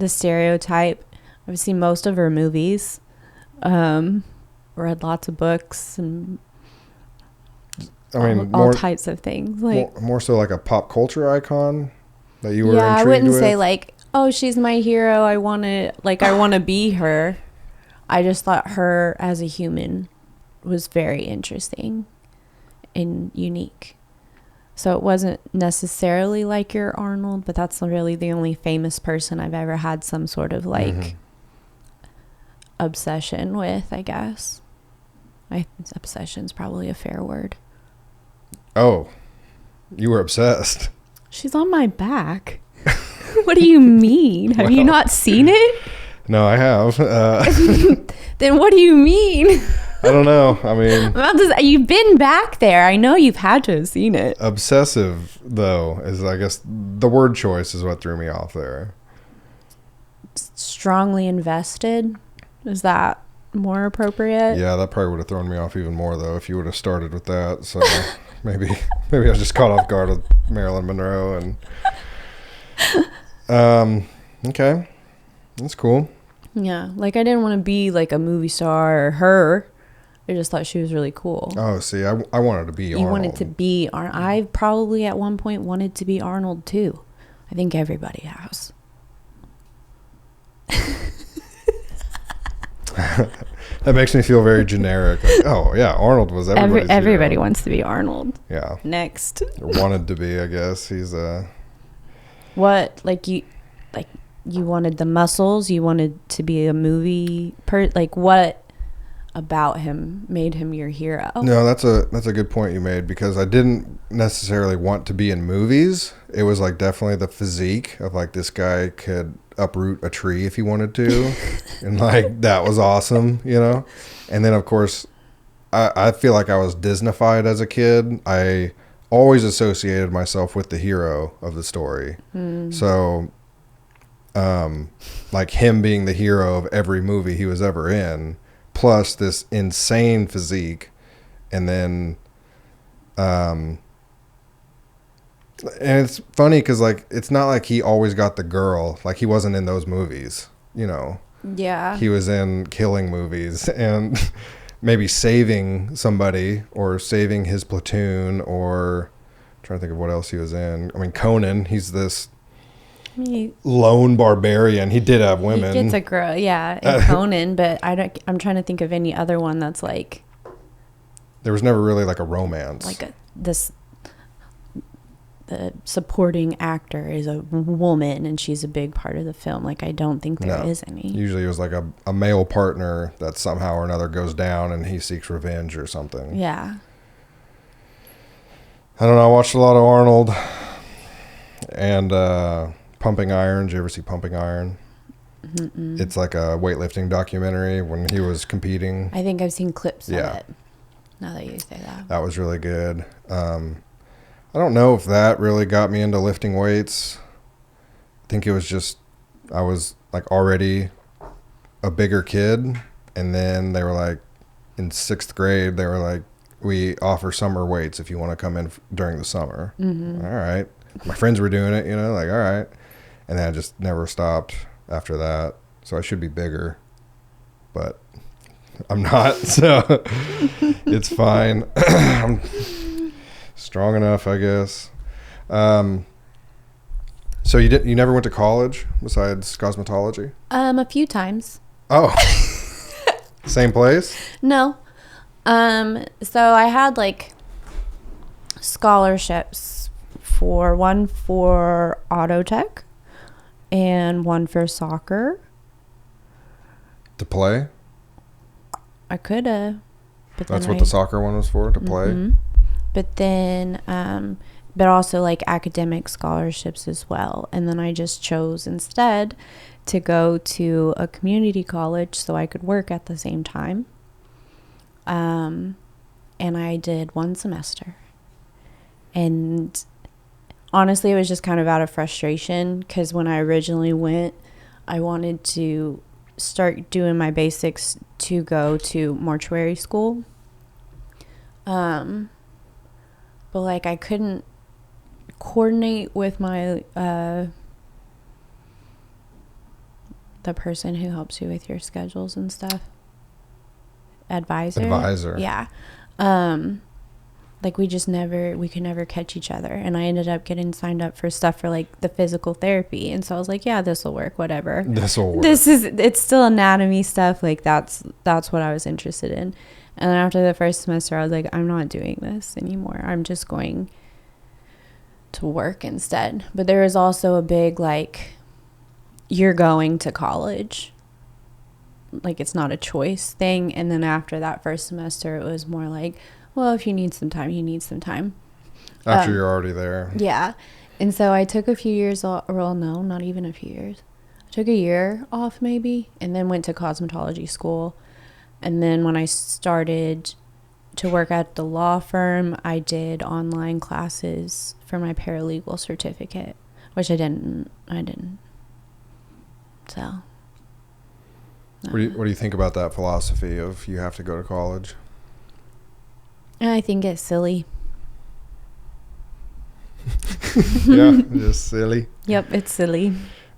stereotype. I've seen most of her movies. Read lots of books and all types of things. Like more so like a pop culture icon that you were intrigued I wouldn't with? say like, oh, she's my hero. I want to be her. I just thought her as a human was very interesting and unique. So it wasn't necessarily like your Arnold, but that's really the only famous person I've ever had some sort of obsession with, I guess. Obsession's probably a fair word. Oh, You were obsessed. She's on my back. What do you mean? Have you not seen it? No, I have. Then what do you mean? I don't know. I mean, you've been back there. I know you've had to have seen it. Obsessive, though, is, I guess, the word choice is what threw me off there. Strongly invested. Is that more appropriate? Yeah, that probably would have thrown me off even more, though, if you would have started with that. So maybe I was just caught off guard with Marilyn Monroe. And okay, that's cool. Yeah, like I didn't want to be like a movie star or her. I just thought she was really cool. Oh, see, I wanted to be Arnold. You wanted to be Arnold. I probably at one point wanted to be Arnold too. I think everybody has. That makes me feel very generic. Like, oh yeah, Arnold was everybody's everybody hero. wants to be Arnold. Yeah. Next. Or wanted to be, I guess. He's What, like you wanted the muscles? You wanted to be a movie like what about him made him your hero? No, that's a good point you made, because I didn't necessarily want to be in movies. It was like definitely the physique of like this guy could uproot a tree if he wanted to, and like that was awesome, you know. And then of course, I feel like I was Disneyfied as a kid. I always associated myself with the hero of the story. So, like him being the hero of every movie he was ever in, plus this insane physique, and then, and it's funny because like it's not like he always got the girl. Like he wasn't in those movies, you know. Yeah. He was in killing movies and maybe saving somebody or saving his platoon, or I'm trying to think of what else he was in. I mean, Conan, he's this lone barbarian. He did have women. He gets a girl, yeah, in Conan, but I'm trying to think of any other one that's like. There was never really like a romance. Like the supporting actor is a woman and she's a big part of the film. Like I don't think there is any. Usually it was like a male partner that somehow or another goes down and he seeks revenge or something. Yeah. I don't know. I watched a lot of Arnold and Pumping Iron. Did you ever see Pumping Iron? Mm-mm. It's like a weightlifting documentary when he was competing. I think I've seen clips of it. Now that you say that. That was really good. I don't know if that really got me into lifting weights. I think it was just, I was like already a bigger kid. And then they were like, in 6th grade, they were like, we offer summer weights if you want to come in during the summer. Mm-hmm. All right. My friends were doing it, you know, like, all right. And then I just never stopped after that. So I should be bigger, but I'm not. So it's fine. I'm strong enough, I guess. So you never went to college besides cosmetology? A few times. Oh, same place? No. So I had like scholarships one for auto tech and one for soccer. To play? I could have. That's what the soccer one was for, to play? Mm-hmm. But then, but also like academic scholarships as well. And then I just chose instead to go to a community college so I could work at the same time. And I did 1 semester. And honestly, it was just kind of out of frustration because when I originally went, I wanted to start doing my basics to go to mortuary school. But like I couldn't coordinate with my the person who helps you with your schedules and stuff. Advisor. Yeah. Like we could never catch each other, and I ended up getting signed up for stuff for like the physical therapy, and so I was like, yeah, this will work, whatever. It's still anatomy stuff, like that's what I was interested in. And then after the first semester, I was like, I'm not doing this anymore. I'm just going to work instead. But there was also a big, like, you're going to college. Like, it's not a choice thing. And then after that first semester, it was more like, well, if you need some time, you need some time. After you're already there. Yeah. And so I took a few years off. Well, no, not even a few years. I took a year off maybe, and then went to cosmetology school. And then when I started to work at the law firm, I did online classes for my paralegal certificate, which I didn't. So. What do you think about that philosophy of you have to go to college? I think it's silly. Yeah, just silly. Yep, it's silly.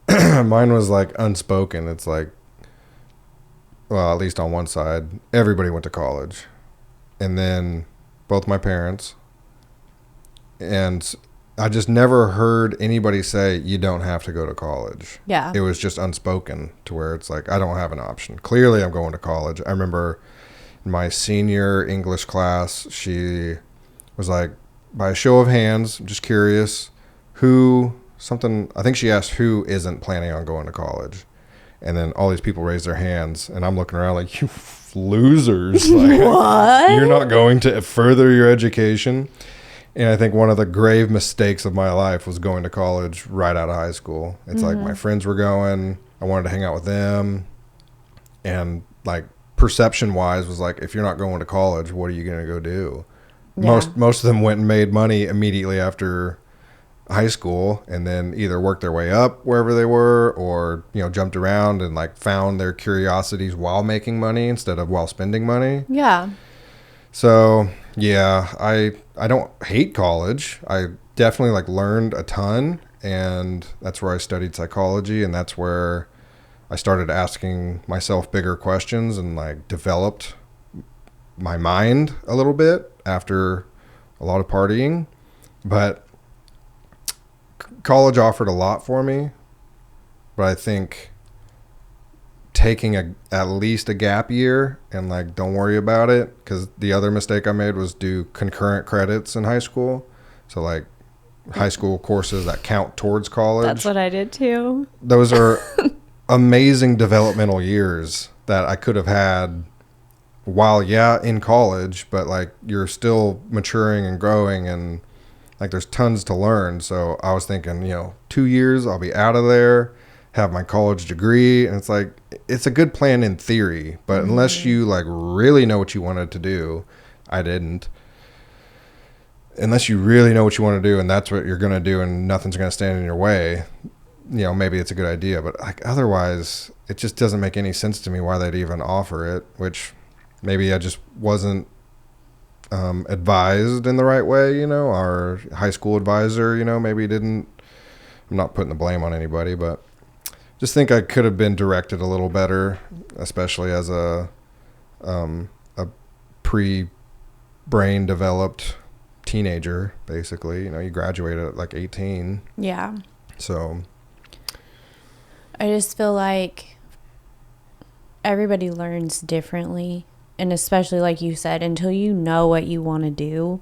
Mine was like unspoken. It's like, well, at least on one side, everybody went to college. And then both my parents. And I just never heard anybody say, you don't have to go to college. Yeah. It was just unspoken to where it's like, I don't have an option. Clearly, I'm going to college. I remember in my senior English class, she was like, by a show of hands, I'm just curious, I think she asked who isn't planning on going to college. And then all these people raised their hands, and I'm looking around like, you losers. Like, what? You're not going to further your education. And I think one of the grave mistakes of my life was going to college right out of high school. It's like my friends were going, I wanted to hang out with them. And like perception wise was like, if you're not going to college, what are you going to go do? Yeah. Most of them went and made money immediately after high school, and then either worked their way up wherever they were, or jumped around and like found their curiosities while making money instead of while spending money. Yeah. So yeah, I don't hate college. I definitely like learned a ton, and that's where I studied psychology, and that's where I started asking myself bigger questions and like developed my mind a little bit after a lot of partying. But college offered a lot for me, but I think taking at least a gap year and like don't worry about it, because the other mistake I made was do concurrent credits in high school. So like high school courses that count towards college. That's what I did too. Those are amazing developmental years that I could have had while in college, but like you're still maturing and growing, and like there's tons to learn. So I was thinking, 2 years I'll be out of there, have my college degree. And it's like, it's a good plan in theory, but unless you like really know what you wanted to do, I didn't. Unless you really know what you want to do and that's what you're going to do and nothing's going to stand in your way, maybe it's a good idea. But like otherwise, it just doesn't make any sense to me why they'd even offer it, which maybe I just wasn't advised in the right way. Our high school advisor, maybe didn't. I'm not putting the blame on anybody, but just think I could have been directed a little better, especially as a pre-brain developed teenager, basically. You graduated at like 18. Yeah. So I just feel like everybody learns differently. And especially like you said, until you know what you want to do,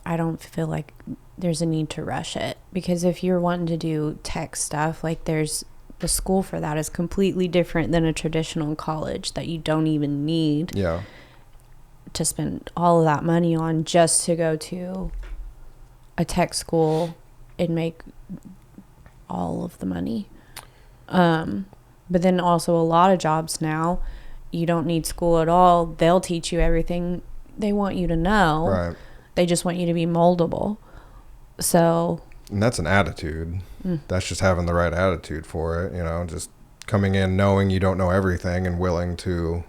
I don't feel like there's a need to rush it. Because if you're wanting to do tech stuff, like the school for that is completely different than a traditional college that you don't even need to spend all of that money on just to go to a tech school and make all of the money. But then also a lot of jobs now, you don't need school at all. They'll teach you everything they want you to know. Right. They just want you to be moldable. So. And that's an attitude. That's just having the right attitude for it. Just coming in knowing you don't know everything and willing to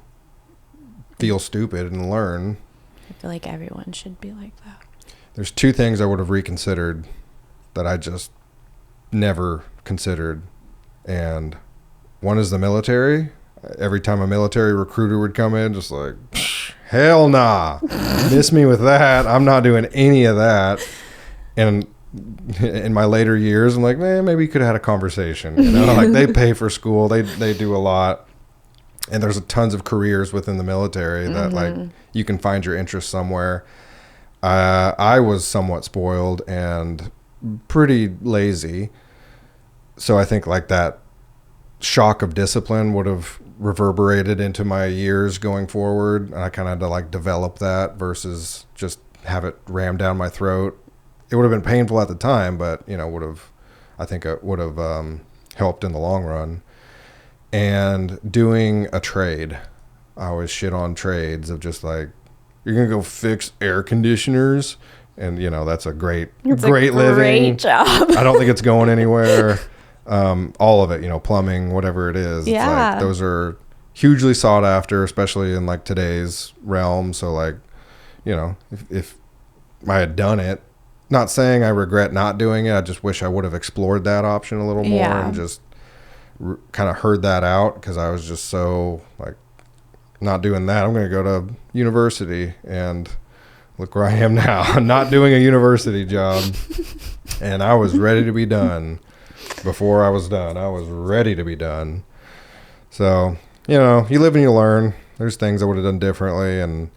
feel stupid and learn. I feel like everyone should be like that. There's 2 things I would have reconsidered that I just never considered. And one is the military. Every time a military recruiter would come in, just like, hell nah, miss me with that. I'm not doing any of that. And in my later years, I'm like, maybe you could have had a conversation. Like they pay for school. They do a lot. And there's tons of careers within the military that like you can find your interest somewhere. I was somewhat spoiled and pretty lazy. So I think like that shock of discipline would have reverberated into my years going forward, and I kind of had to like develop that versus just have it rammed down my throat. It would have been painful at the time, but I think it would have helped in the long run. And doing a trade, I always shit on trades of just like, you're gonna go fix air conditioners, and that's a great living job. I don't think it's going anywhere. All of it, plumbing, whatever it is. Yeah. It's like those are hugely sought after, especially in like today's realm. So like, if I had done it, not saying I regret not doing it, I just wish I would have explored that option a little more and just kind of heard that out, because I was just so like, not doing that. I'm going to go to university, and look where I am now. I'm not doing a university job, and I was ready to be done. Before I was done, I was ready to be done. So, you live and you learn. There's things I would have done differently, and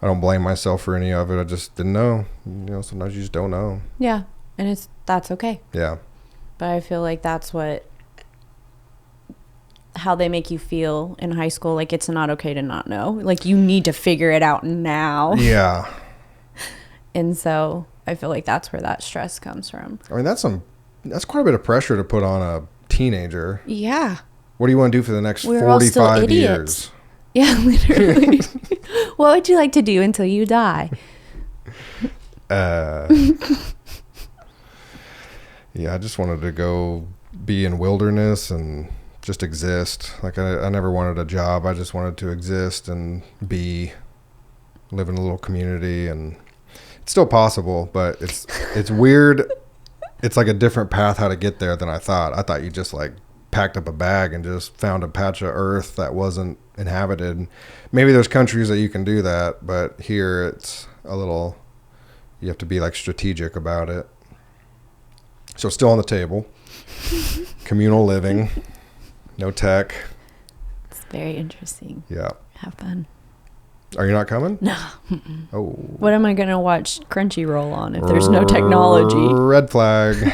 I don't blame myself for any of it. I just didn't know. Sometimes you just don't know. Yeah, and that's okay. Yeah. But I feel like that's how they make you feel in high school. Like, it's not okay to not know. Like, you need to figure it out now. Yeah. And so I feel like that's where that stress comes from. I mean, that's quite a bit of pressure to put on a teenager. Yeah. What do you want to do for the next We're all still 45 idiots. years? Yeah, literally. What would you like to do until you die? Yeah, I just wanted to go be in wilderness and just exist. Like, I never wanted a job. I just wanted to exist and live in a little community. And it's still possible, but it's weird. It's like a different path how to get there than I thought. I thought you just like packed up a bag and just found a patch of earth that wasn't inhabited. Maybe there's countries that you can do that, but here it's a little, you have to be like strategic about it. So still on the table, communal living, no tech. It's very interesting. Yeah. Have fun. Are you not coming? No. Oh. What am I going to watch Crunchyroll on if there's no technology? Red flag.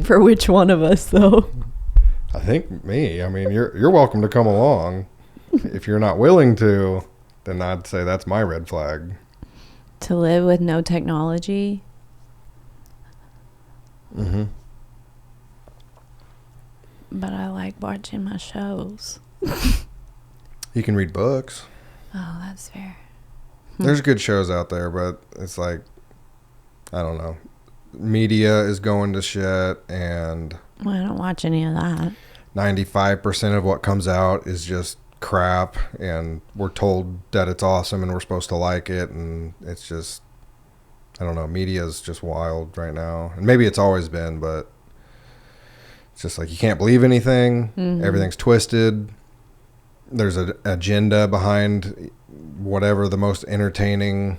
For which one of us, though? I think me. I mean, you're welcome to come along. If you're not willing to, then I'd say that's my red flag. To live with no technology? Mm-hmm. But I like watching my shows. You can read books. Oh, that's fair. There's good shows out there, but it's like, I don't know. Media is going to shit, and Well, I don't watch any of that. 95% of what comes out is just crap, and we're told that it's awesome and we're supposed to like it, and it's just, I don't know, media is just wild right now. And maybe it's always been, but it's just like you can't believe anything. Mm-hmm. Everything's twisted. There's an agenda behind whatever the most entertaining,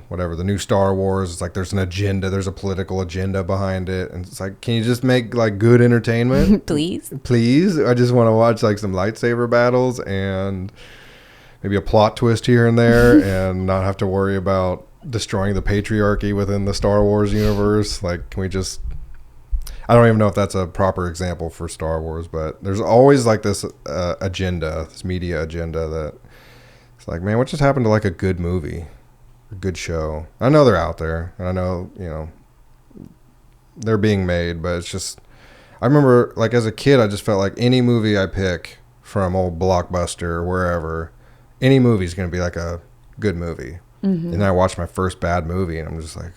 whatever the new Star Wars. It's like there's an agenda. There's a political agenda behind it. And it's like, can you just make like good entertainment? Please? Please? I just want to watch like some lightsaber battles and maybe a plot twist here and there and not have to worry about destroying the patriarchy within the Star Wars universe. Like, can we just... I don't even know if that's a proper example for Star Wars, but there's always like this agenda, this media agenda that it's like, man, what just happened to like a good movie, a good show? I know they're out there, and I know, they're being made, but it's just, I remember like as a kid, I just felt like any movie I pick from old Blockbuster or wherever, any movie is going to be like a good movie. Mm-hmm. And then I watched my first bad movie, and I'm just like,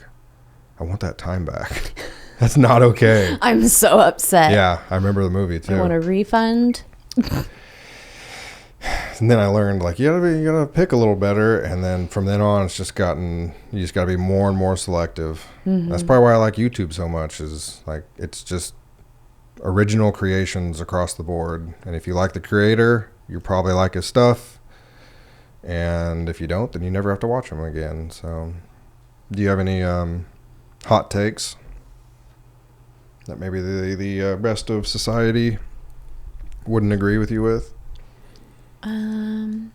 I want that time back. That's not okay. I'm so upset. Yeah, I remember the movie too. I want a refund. And then I learned like you gotta pick a little better, and then from then on it's just you just gotta be more and more selective. Mm-hmm. That's probably why I like YouTube so much, is like it's just original creations across the board. And if you like the creator, you probably like his stuff. And if you don't, then you never have to watch him again. So do you have any hot takes that maybe the rest of society wouldn't agree with you with? I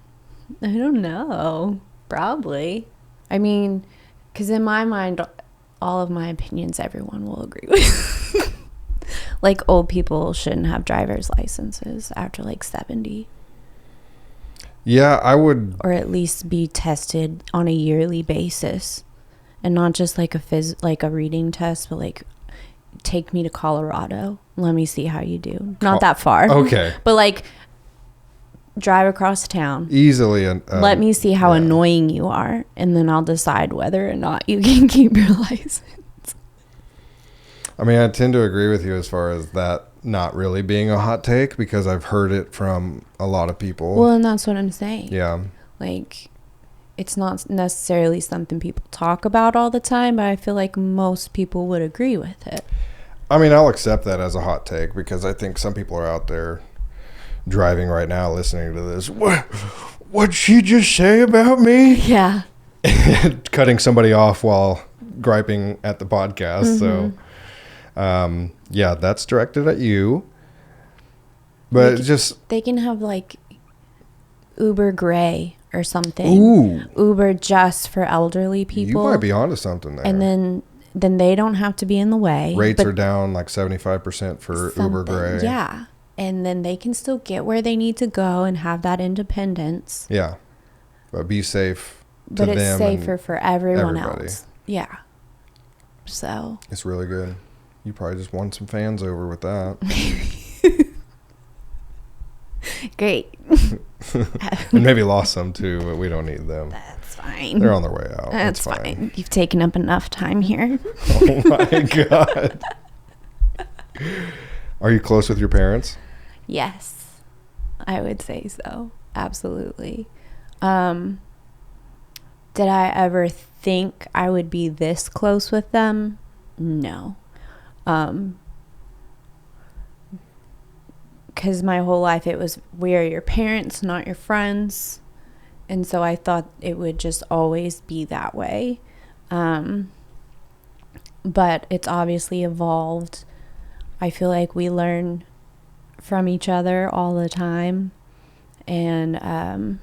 don't know. Probably. I mean, because in my mind, all of my opinions, everyone will agree with. Like, old people shouldn't have driver's licenses after like 70. Yeah, I would. Or at least be tested on a yearly basis. And not just like a reading test, but like, take me to Colorado. Let me see how you do. Not that far. Okay. But like, drive across town. Easily. Let me see how annoying you are. And then I'll decide whether or not you can keep your license. I mean, I tend to agree with you as far as that not really being a hot take, because I've heard it from a lot of people. Well, and that's what I'm saying. Yeah. Like, it's not necessarily something people talk about all the time, but I feel like most people would agree with it. I mean, I'll accept that as a hot take, because I think some people are out there driving right now listening to this. What'd she just say about me? Yeah. Cutting somebody off while griping at the podcast. Mm-hmm. So, yeah, that's directed at you. But they can have like Uber Gray or something. Ooh. Uber just for elderly people. You might be onto something there. And then they don't have to be in the way. Rates are down like 75% for Uber Gray. Yeah. And then they can still get where they need to go and have that independence. Yeah. But be safe to them. But it's safer for everyone else. Yeah. So. It's really good. You probably just won some fans over with that. Great. And maybe lost some too, but we don't need them. That's fine. They're on their way out. That's fine. You've taken up enough time here. Oh my God. Are you close with your parents? Yes, I would say so. Absolutely. Did I ever think I would be this close with them? No. Because my whole life it was, we are your parents, not your friends. And so I thought it would just always be that way. But it's obviously evolved. I feel like we learn from each other all the time. And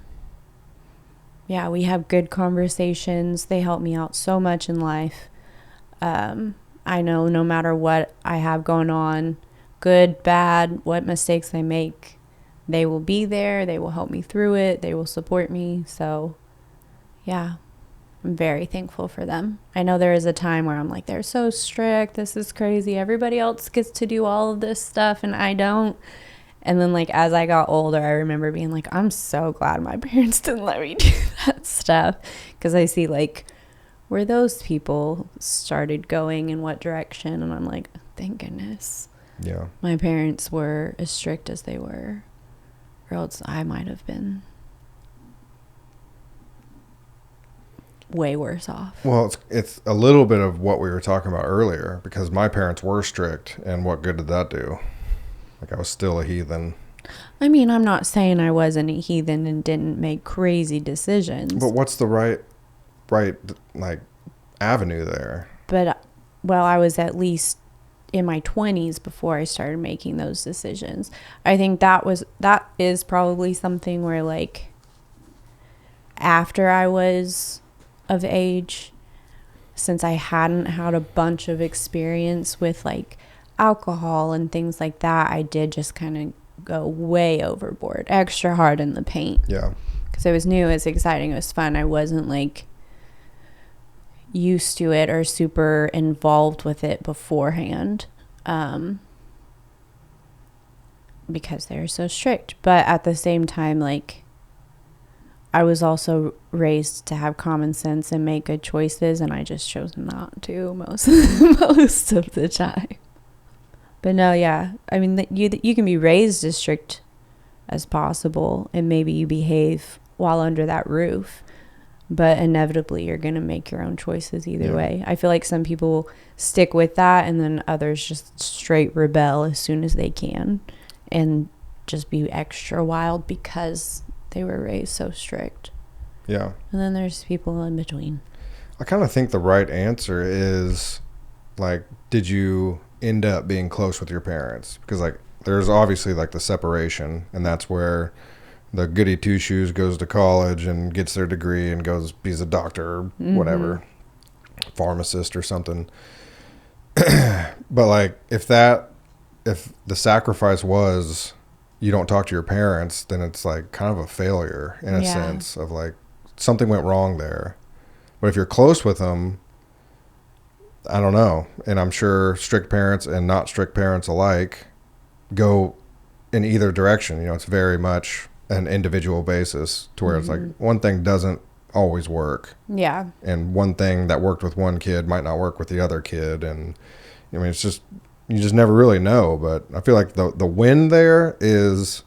yeah, we have good conversations. They help me out so much in life. I know no matter what I have going on, good, bad, what mistakes I make, they will be there. They will help me through it. They will support me. So, yeah, I'm very thankful for them. I know there is a time where I'm like, they're so strict. This is crazy. Everybody else gets to do all of this stuff and I don't. And then, like, as I got older, I remember being like, I'm so glad my parents didn't let me do that stuff. Because I see, like, where those people started going in what direction. And I'm like, thank goodness. Yeah. My parents were as strict as they were. Or else I might have been way worse off. Well, it's a little bit of what we were talking about earlier. Because my parents were strict. And what good did that do? Like, I was still a heathen. I mean, I'm not saying I wasn't a heathen and didn't make crazy decisions. But what's the right, like, avenue there? But, well, I was at least in my 20s before I started making those decisions. I think that is probably something where, like, after I was of age, since I hadn't had a bunch of experience with, like, alcohol and things like that, I did just kind of go way overboard, extra hard in the paint. Yeah. Because it was new, it was exciting, it was fun. I wasn't like used to it or super involved with it beforehand, because they're so strict. But at the same time, like, I was also raised to have common sense and make good choices, and I just chose not to most of the time. But no, yeah. I mean, you can be raised as strict as possible, and maybe you behave while under that roof. But inevitably, you're going to make your own choices either way. I feel like some people stick with that, and then others just straight rebel as soon as they can. And just be extra wild because they were raised so strict. Yeah. And then there's people in between. I kind of think the right answer is, like, did you end up being close with your parents? Because, like, there's obviously, like, the separation, and that's where the goody two shoes goes to college and gets their degree and goes be a doctor or whatever, pharmacist or something. But, like, if the sacrifice was you don't talk to your parents, then it's like kind of a failure in a sense of like something went wrong there. But if you're close with them, I don't know. And I'm sure strict parents and not strict parents alike go in either direction. You know, it's very much an individual basis to where it's like one thing doesn't always work. Yeah. And one thing that worked with one kid might not work with the other kid. And I mean, it's just, you just never really know. But I feel like the win there is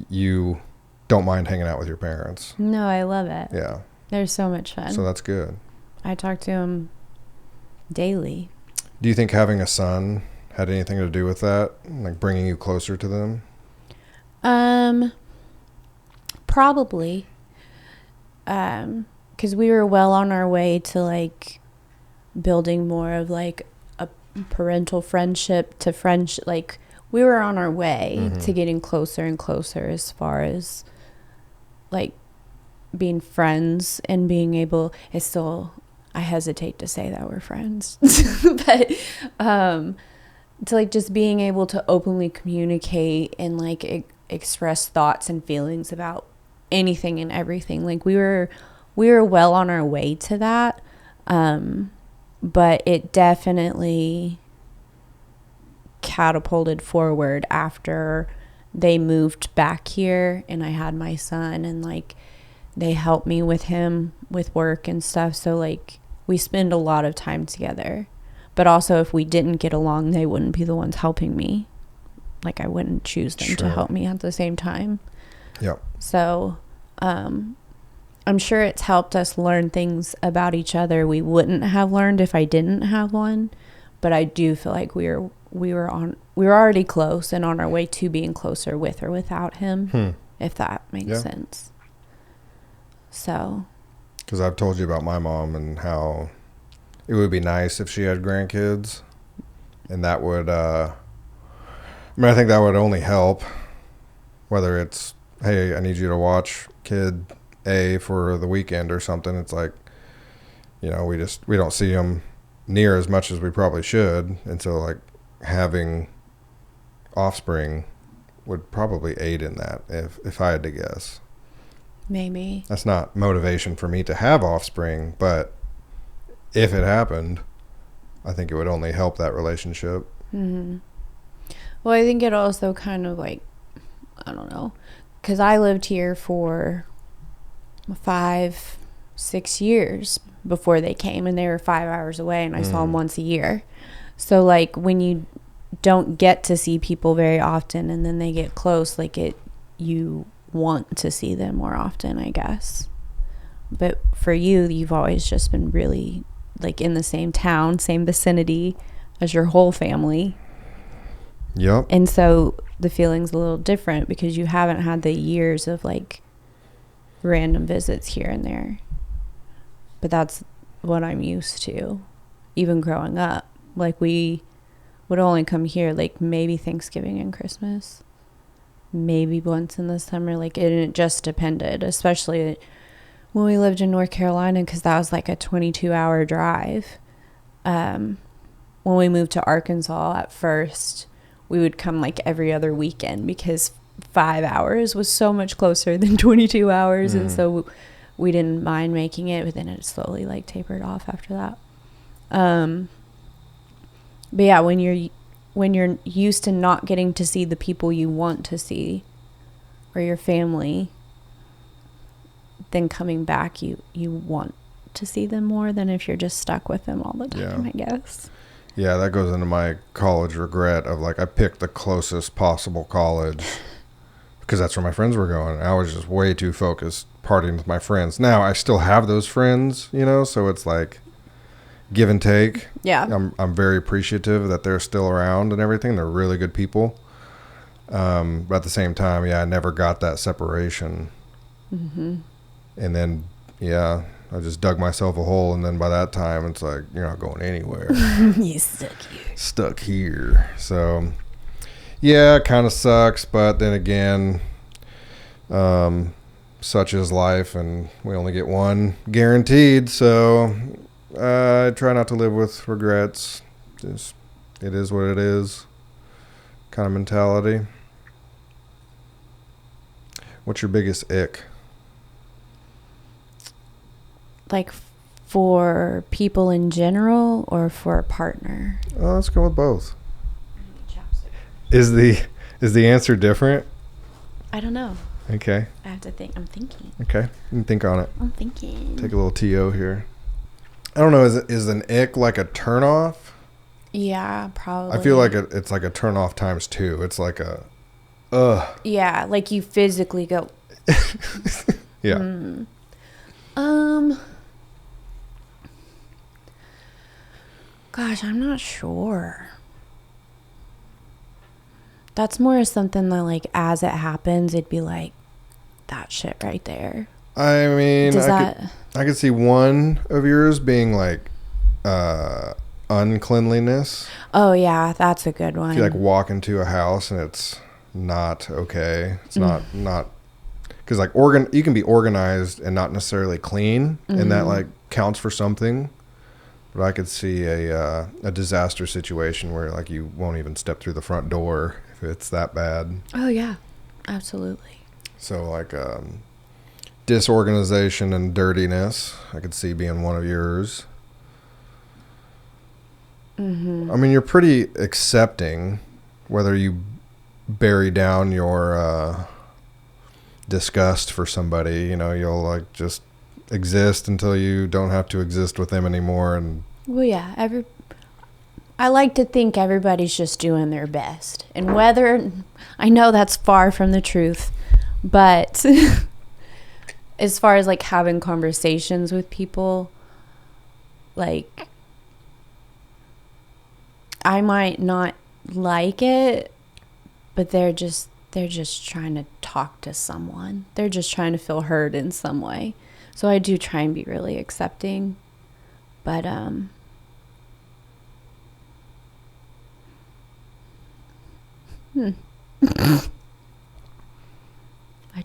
you don't mind hanging out with your parents. No, I love it. Yeah. They're so much fun. So that's good. I talk to them daily. Do you think having a son had anything to do with that? Like bringing you closer to them? Probably. 'Cause we were well on our way to like building more of like a parental friendship to friendship. Like we were on our way to getting closer and closer as far as like being friends and being able, it's still, I hesitate to say that we're friends, but, to like just being able to openly communicate and like express thoughts and feelings about anything and everything. Like we were well on our way to that. But it definitely catapulted forward after they moved back here and I had my son, and like they helped me with him with work and stuff. So like we spend a lot of time together, but also if we didn't get along, they wouldn't be the ones helping me. Like I wouldn't choose them to help me at the same time. Yep. So, I'm sure it's helped us learn things about each other we wouldn't have learned if I didn't have one. But I do feel like we were already close and on our way to being closer with or without him, if that makes sense. So, because I've told you about my mom and how it would be nice if she had grandkids, and that would, I think that would only help. Whether it's, hey, I need you to watch kid A for the weekend or something. It's like, you know, we don't see them near as much as we probably should, and so like having offspring would probably aid in that if I had to guess. Maybe. That's not motivation for me to have offspring, but if it happened, I think it would only help that relationship. Mm-hmm. Well, I think it also kind of like, I don't know, because I lived here for 5-6 years before they came, and they were 5 hours away, and I saw them once a year. So like when you don't get to see people very often and then they get close, like you want to see them more often, I guess. But for you've always just been really like in the same town, same vicinity as your whole family. Yep. And so the feeling's a little different because you haven't had the years of like random visits here and there. But that's what I'm used to, even growing up. Like we would only come here like maybe Thanksgiving and Christmas, maybe once in the summer. Like it just depended, especially when we lived in North Carolina, because that was like a 22-hour drive. When we moved to Arkansas at first, we would come like every other weekend because 5 hours was so much closer than 22 hours. And so we didn't mind making it, but then it slowly like tapered off after that. But yeah, when you're used to not getting to see the people you want to see or your family, then coming back, you want to see them more than if you're just stuck with them all the time, I guess. Yeah, that goes into my college regret of like I picked the closest possible college because that's where my friends were going. I was just way too focused partying with my friends. Now I still have those friends, you know, so it's like give and take. Yeah. I'm very appreciative that they're still around and everything. They're really good people. But at the same time, I never got that separation. Mm-hmm. And then, I just dug myself a hole, and then by that time, it's like, you're not going anywhere. You're stuck here. So, it kind of sucks, but then again, such is life, and we only get one guaranteed, so I try not to live with regrets. Just, it is what it is kind of mentality. What's your biggest ick? Like for people in general or for a partner? Oh, let's go with both. Is the answer different? I don't know. Okay. I have to think. I'm thinking. Okay. You can think on it. I'm thinking. Take a little TO here. I don't know. Is an ick like a turnoff? Yeah, probably. I feel like it's like a turnoff times 2. It's like a, ugh. Yeah, like you physically go. Yeah. Gosh, I'm not sure. That's more something that, like, as it happens, it'd be like that shit right there. I mean, I could see one of yours being like uncleanliness. Oh yeah, that's a good one. If you like walk into a house and it's not okay, it's not because like you can be organized and not necessarily clean, and that like counts for something. But I could see a disaster situation where like you won't even step through the front door if it's that bad. Oh yeah, absolutely. So like disorganization and dirtiness, I could see being one of yours. I mean, you're pretty accepting whether you bury down your disgust for somebody. You know, you'll like just exist until you don't have to exist with them anymore. And well, yeah, I like to think everybody's just doing their best, and whether I know that's far from the truth, but as far as like having conversations with people, like I might not like it, but they're just trying to talk to someone. They're just trying to feel heard in some way. So I do try and be really accepting, but I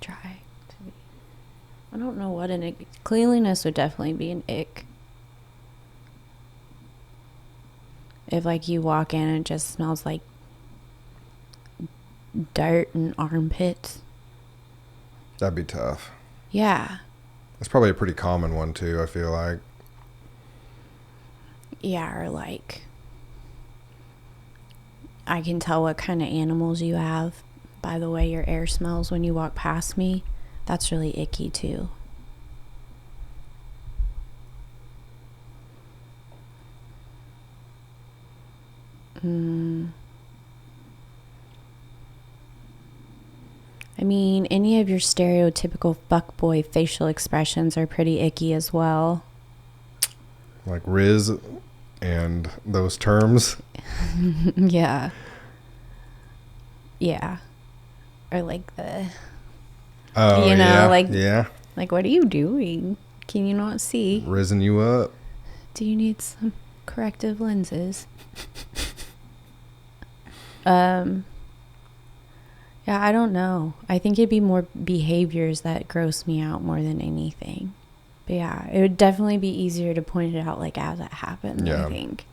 try to be. I don't know what an ick. Cleanliness would definitely be an ick. If like you walk in and it just smells like dirt and armpits. that'd be tough. Yeah. That's probably a pretty common one too, I feel like. Yeah, or like I can tell what kind of animals you have by the way your air smells when you walk past me. That's really icky too. I mean, any of your stereotypical fuckboy facial expressions are pretty icky as well. Like Riz and those terms. Yeah. Yeah. Or like the, Oh, you know, yeah. like, yeah. like, what are you doing? Can you not see? Rizzing you up. Do you need some corrective lenses? Yeah, I don't know. I think it'd be more behaviors that gross me out more than anything. But yeah, it would definitely be easier to point it out like as it happened, Yeah. I think.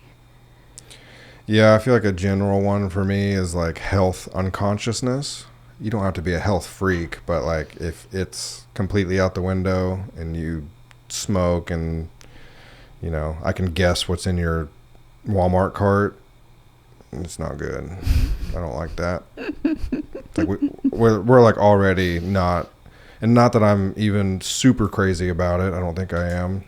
Yeah, I feel like a general one for me is like health unconsciousness. You don't have to be a health freak, but like if it's completely out the window and you smoke and, you know, I can guess what's in your Walmart cart, it's not good. I don't like that. It's like we're like already not, and not that I'm even super crazy about it. I don't think I am.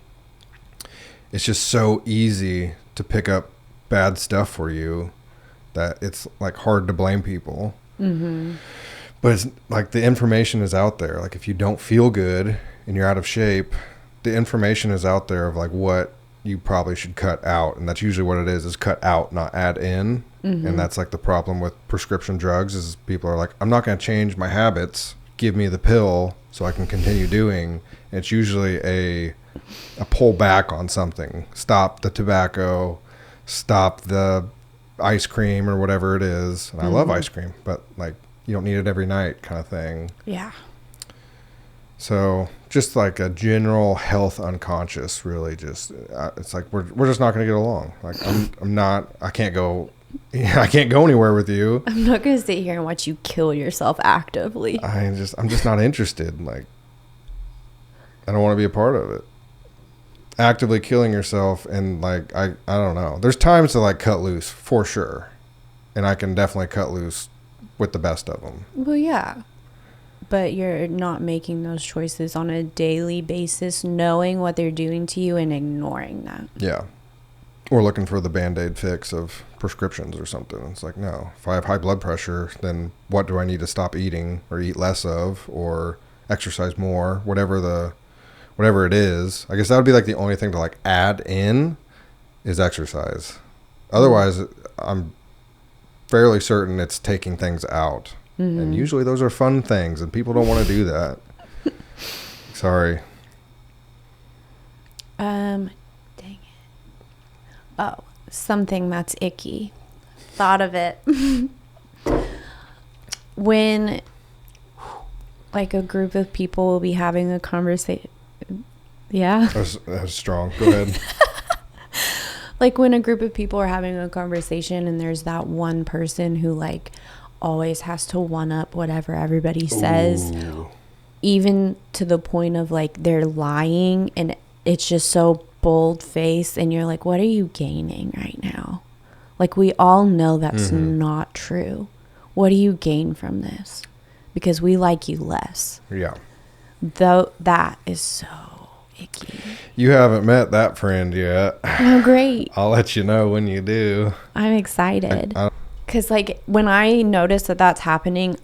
It's just so easy to pick up bad stuff for you that it's like hard to blame people. But it's like the information is out there. Like if you don't feel good and you're out of shape, the information is out there of like what you probably should cut out, and that's usually what it is cut out, not add in. And that's like the problem with prescription drugs is people are like, I'm not going to change my habits, give me the pill so I can continue doing. And it's usually a pull back on something. Stop the tobacco, stop the ice cream or whatever it is. And I love ice cream, but like you don't need it every night kind of thing. Yeah. So just like a general health unconscious, really just, it's like, we're just not going to get along. Like I can't go Yeah, I can't go anywhere with you. I'm not going to sit here and watch you kill yourself actively. I'm just not interested. Like, I don't want to be a part of it. Actively killing yourself, and like, I don't know. There's times to like cut loose for sure. And I can definitely cut loose with the best of them. Well, yeah. But you're not making those choices on a daily basis, knowing what they're doing to you and ignoring that. Yeah. Or looking for the Band-Aid fix of prescriptions or something. It's like, no, if I have high blood pressure, then what do I need to stop eating or eat less of or exercise more, whatever it is. I guess that would be like the only thing to like add in is exercise. Otherwise, I'm fairly certain it's taking things out. Mm-hmm. And usually those are fun things and people don't want to do that. Sorry. Dang it. Oh, something that's icky. Thought of it. When like a group of people will be having a conversation. Yeah. That was strong. Go ahead. Like when a group of people are having a conversation and there's that one person who like always has to one up whatever everybody says. Ooh. Even to the point of like they're lying and it's just so bold faced and you're like, what are you gaining right now? Like we all know that's not true. What do you gain from this? Because we like you less. Yeah. Though that is so icky. You haven't met that friend yet. Oh, great. I'll let you know when you do. I'm excited. Because, like, when I notice that that's happening,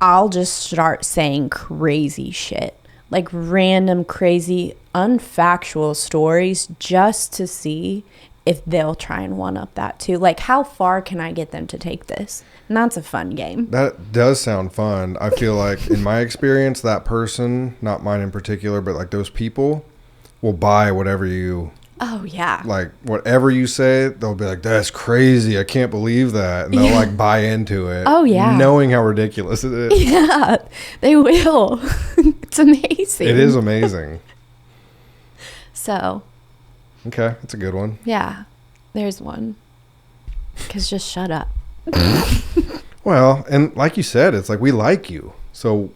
I'll just start saying crazy shit. Like, random, crazy, unfactual stories just to see if they'll try and one-up that, too. Like, how far can I get them to take this? And that's a fun game. That does sound fun. I feel like, in my experience, that person, not mine in particular, but, like, those people will buy whatever you... Oh, yeah. Like, whatever you say, they'll be like, that's crazy. I can't believe that. And they'll, like, buy into it. Oh, yeah. Knowing how ridiculous it is. Yeah, they will. It's amazing. It is amazing. So. Okay, that's a good one. Yeah, there's one. Because just shut up. Well, and like you said, it's like we like you. So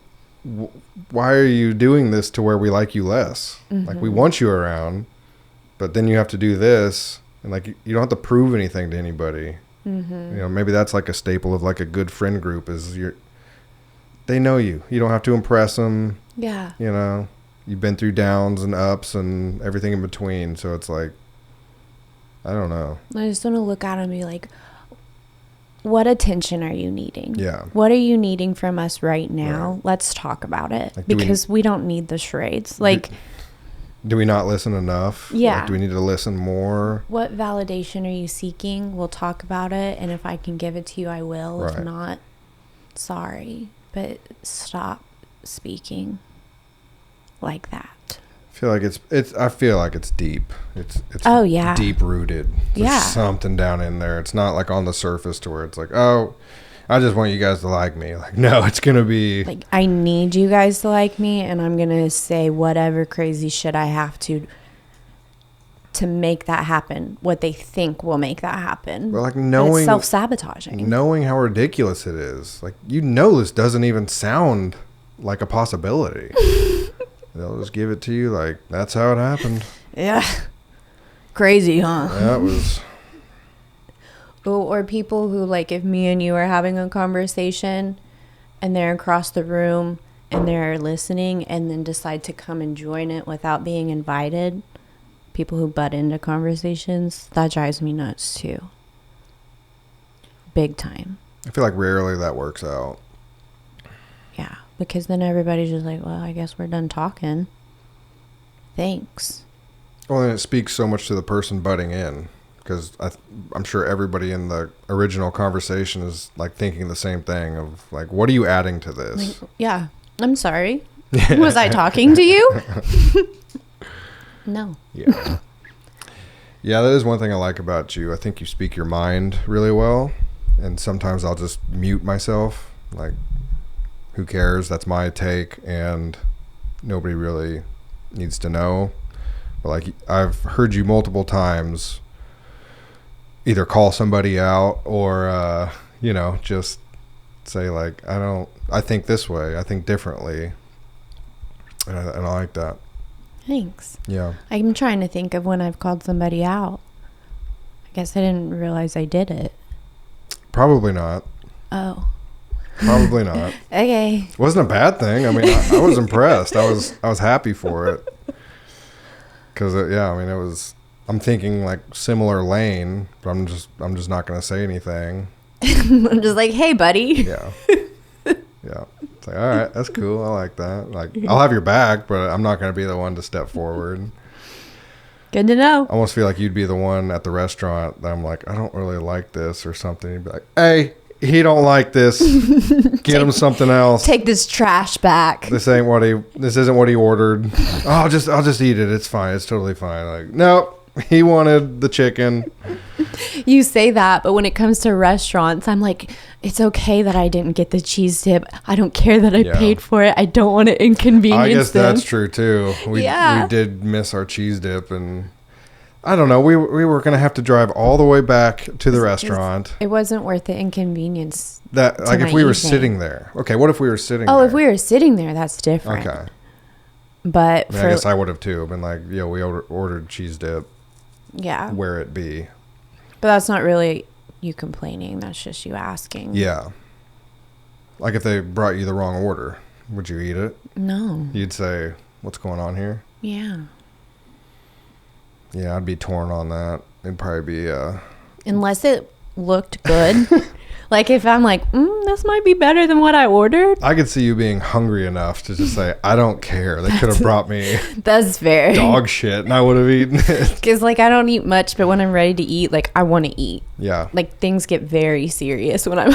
why are you doing this to where we like you less? Mm-hmm. Like we want you around. But then you have to do this, and like you don't have to prove anything to anybody. Mm-hmm. You know, maybe that's like a staple of like a good friend group is they know you. You don't have to impress them. Yeah. You know, you've been through downs and ups and everything in between. So it's like, I don't know. I just want to look at them and be like, what attention are you needing? Yeah. What are you needing from us right now? Right. Let's talk about it. Like, because we don't need the charades. Like. Do we not listen enough? Yeah. Like, do we need to listen more? What validation are you seeking? We'll talk about it. And if I can give it to you, I will. Right. If not, sorry. But stop speaking like that. I feel like I feel like it's deep. It's oh, yeah. deep rooted. There's something down in there. It's not like on the surface to where it's like, oh, I just want you guys to like me. Like, no, it's going to be... Like, I need you guys to like me, and I'm going to say whatever crazy shit I have to make that happen. What they think will make that happen. Well, like knowing... It's self-sabotaging. Knowing how ridiculous it is. Like, you know this doesn't even sound like a possibility. They'll just give it to you like, that's how it happened. Yeah. Crazy, huh? That was... Or people who, like, if me and you are having a conversation and they're across the room and they're listening and then decide to come and join it without being invited, people who butt into conversations, that drives me nuts too. Big time. I feel like rarely that works out. Yeah, because then everybody's just like, well, I guess we're done talking. Thanks. Well, and it speaks so much to the person butting in. Because I'm sure everybody in the original conversation is like thinking the same thing of like, what are you adding to this? Like, yeah, I'm sorry. Was I talking to you? No. Yeah. Yeah, that is one thing I like about you. I think you speak your mind really well. And sometimes I'll just mute myself. Like, who cares? That's my take. And nobody really needs to know. But like, I've heard you multiple times either call somebody out or, just say like, I think this way. I think differently. And I like that. Thanks. Yeah. I'm trying to think of when I've called somebody out. I guess I didn't realize I did it. Probably not. Oh. Probably not. Okay. It wasn't a bad thing. I mean, I was impressed. I was happy for it. Because, it was, I'm thinking like similar lane, but I'm just not going to say anything. I'm just like, hey, buddy. Yeah. Yeah. It's like, all right, that's cool. I like that. Like, I'll have your back, but I'm not going to be the one to step forward. Good to know. I almost feel like you'd be the one at the restaurant that I'm like, I don't really like this or something. You'd be like, hey, he don't like this. Get him something else. Take this trash back. This isn't what he ordered. I'll just eat it. It's fine. It's totally fine. Like, nope. He wanted the chicken. You say that, but when it comes to restaurants, I'm like, it's okay that I didn't get the cheese dip. I don't care that I paid for it. I don't want to inconvenience I guess them. that's true too. We did miss our cheese dip, and I don't know. We were gonna have to drive all the way back to the restaurant. It wasn't worth the inconvenience. That like if we were sitting there. Okay, what if we were sitting there? Oh, if we were sitting there, that's different. Okay. But I guess I would have too. Been like, yo, we ordered cheese dip. Yeah. Where it be. But that's not really you complaining. That's just you asking. Yeah. Like if they brought you the wrong order, would you eat it? No. You'd say, what's going on here? Yeah. Yeah, I'd be torn on that. It'd probably be... Unless it looked good. Like if I'm like, this might be better than what I ordered. I could see you being hungry enough to just say, I don't care. They could have brought me that's fair. Dog shit and I would have eaten it. Because like I don't eat much, but when I'm ready to eat, like I want to eat. Yeah. Like things get very serious when I'm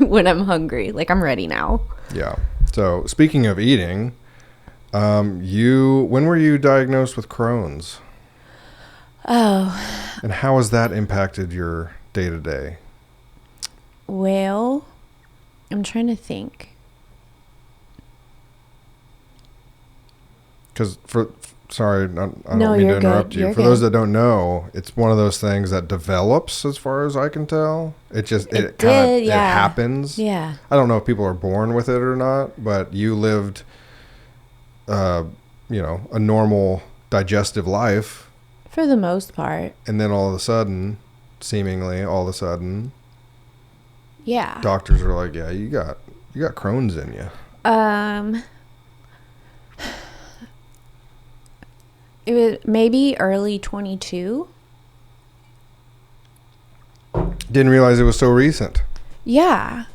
when I'm hungry. Like I'm ready now. Yeah. So speaking of eating, when were you diagnosed with Crohn's? Oh. And how has that impacted your day-to-day? Well, I'm trying to think. Because sorry, I don't No, mean to you're interrupt good. you. You're For those good. that don't know, it's one of those things that develops, as far as I can tell. It happens. Yeah. I don't know if people are born with it or not, but you lived, a normal digestive life. For the most part. And then all of a sudden, seemingly all of a sudden, yeah. doctors are like, yeah, you got Crohn's in you. It was maybe early 22. Didn't realize it was so recent. Yeah.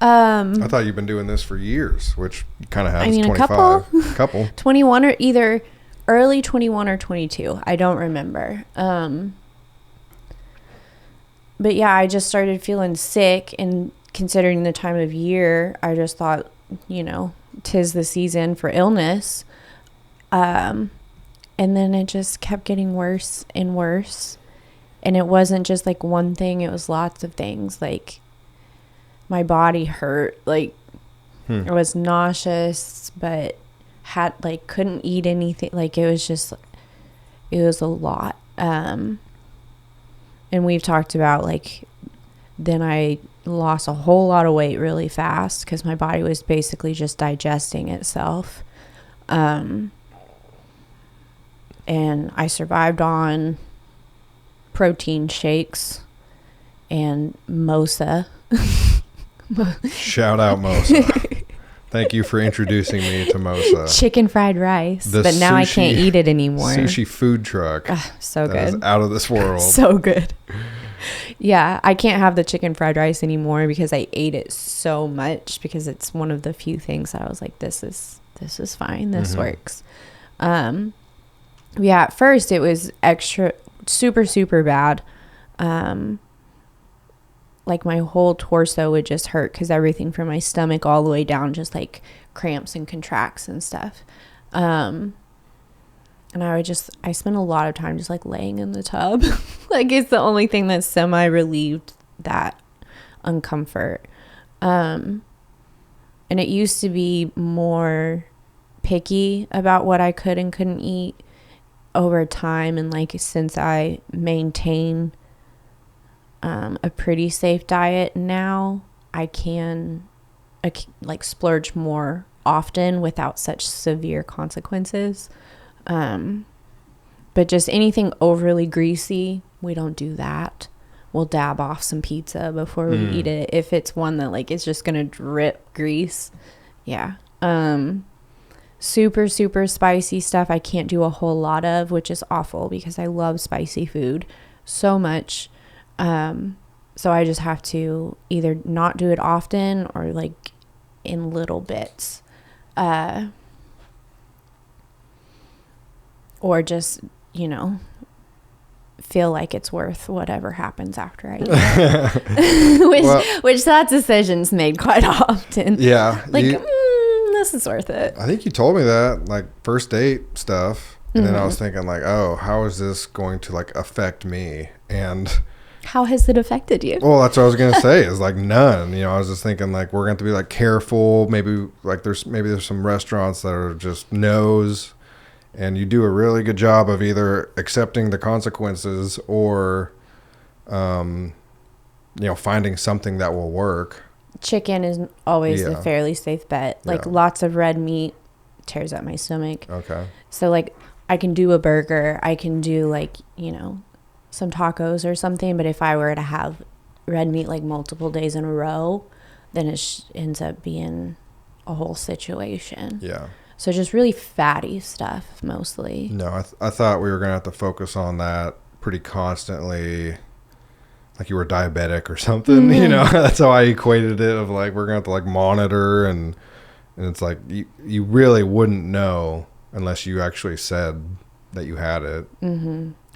I thought you've been doing this for years, which you kind of have. I mean, 25. a couple. 21 or either early 21 or 22. I don't remember. But yeah, I just started feeling sick, and considering the time of year, I just thought, 'tis the season for illness. And then it just kept getting worse and worse. And it wasn't just like one thing, it was lots of things. Like my body hurt, like I was nauseous, but couldn't eat anything. Like it was a lot. And we've talked about then I lost a whole lot of weight really fast because my body was basically just digesting itself. And I survived on protein shakes and Mosa. Shout out Mosa. Thank you for introducing me to Mosa. Chicken fried rice. But now I can't eat it anymore. Sushi food truck. So good. That is out of this world. So good. Yeah, I can't have the chicken fried rice anymore because I ate it so much, because it's one of the few things that I was like, this is fine. This works. Yeah, at first it was super, super bad. Like my whole torso would just hurt because everything from my stomach all the way down just like cramps and contracts and stuff. And I spent a lot of time just like laying in the tub. Like it's the only thing that's semi-relieved that uncomfort. And it used to be more picky about what I could and couldn't eat over time. And like since I maintain a pretty safe diet now, I can like splurge more often without such severe consequences. But just anything overly greasy, we don't do that. We'll dab off some pizza before we eat it. If it's one that like is just gonna drip grease. Yeah. Super, super spicy stuff I can't do a whole lot of, which is awful because I love spicy food so much. So I just have to either not do it often or like in little bits. Or just, you know, feel like it's worth whatever happens after I eat it. which that decision's made quite often. Yeah. Like, this is worth it. I think you told me that, like, first date stuff. And then I was thinking, like, oh, how is this going to, like, affect me? And how has it affected you? Well, that's what I was going to say is, like, none. You know, I was just thinking, like, we're going to have to be, like, careful. Maybe, like, there's some restaurants that are just no's. And you do a really good job of either accepting the consequences or, you know, finding something that will work. Chicken is always a fairly safe bet. Like lots of red meat tears up my stomach. Okay. So like I can do a burger. I can do like, you know, some tacos or something. But if I were to have red meat like multiple days in a row, then it ends up being a whole situation. Yeah. So just really fatty stuff mostly. No, I thought we were going to have to focus on that pretty constantly, like you were diabetic or something, you know. That's how I equated it, of like we're going to have to like monitor, and it's like you really wouldn't know unless you actually said that you had it.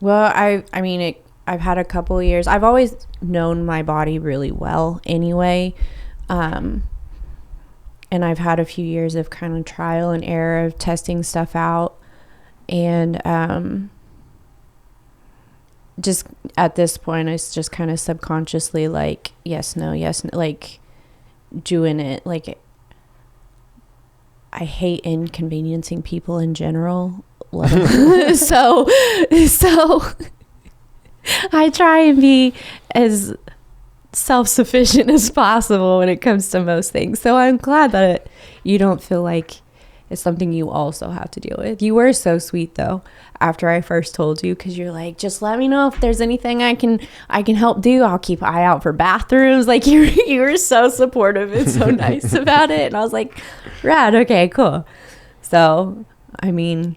Well, I mean, I've had a couple of years. I've always known my body really well anyway. And I've had a few years of kind of trial and error of testing stuff out. And just at this point, it's just kind of subconsciously like, yes, no, like doing it. Like, I hate inconveniencing people in general. So I try and be as self-sufficient as possible when it comes to most things. So I'm glad that you don't feel like it's something you also have to deal with. You were so sweet though after I first told you, because you're like, just let me know if there's anything I can help do. I'll keep an eye out for bathrooms. Like you were so supportive and so nice about it. And I was like, rad, okay, cool. So I mean,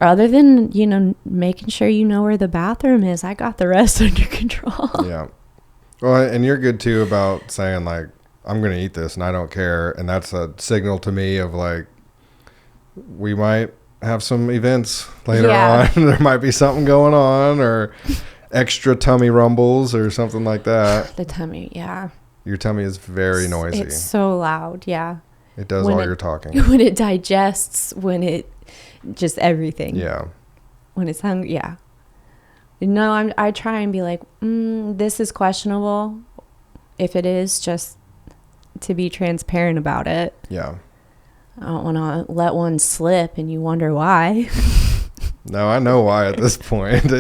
other than, you know, making sure you know where the bathroom is, I got the rest under control. Yeah. Well, and you're good too about saying like, I'm going to eat this and I don't care. And that's a signal to me of like, we might have some events later on. There might be something going on, or extra tummy rumbles or something like that. The tummy, yeah. Your tummy is very noisy. It's so loud, yeah. It does all your talking. When it digests, when it just everything. Yeah. When it's hungry, yeah. No, I try and be like, this is questionable. If it is, just to be transparent about it. Yeah. I don't want to let one slip and you wonder why. No, I know why at this point.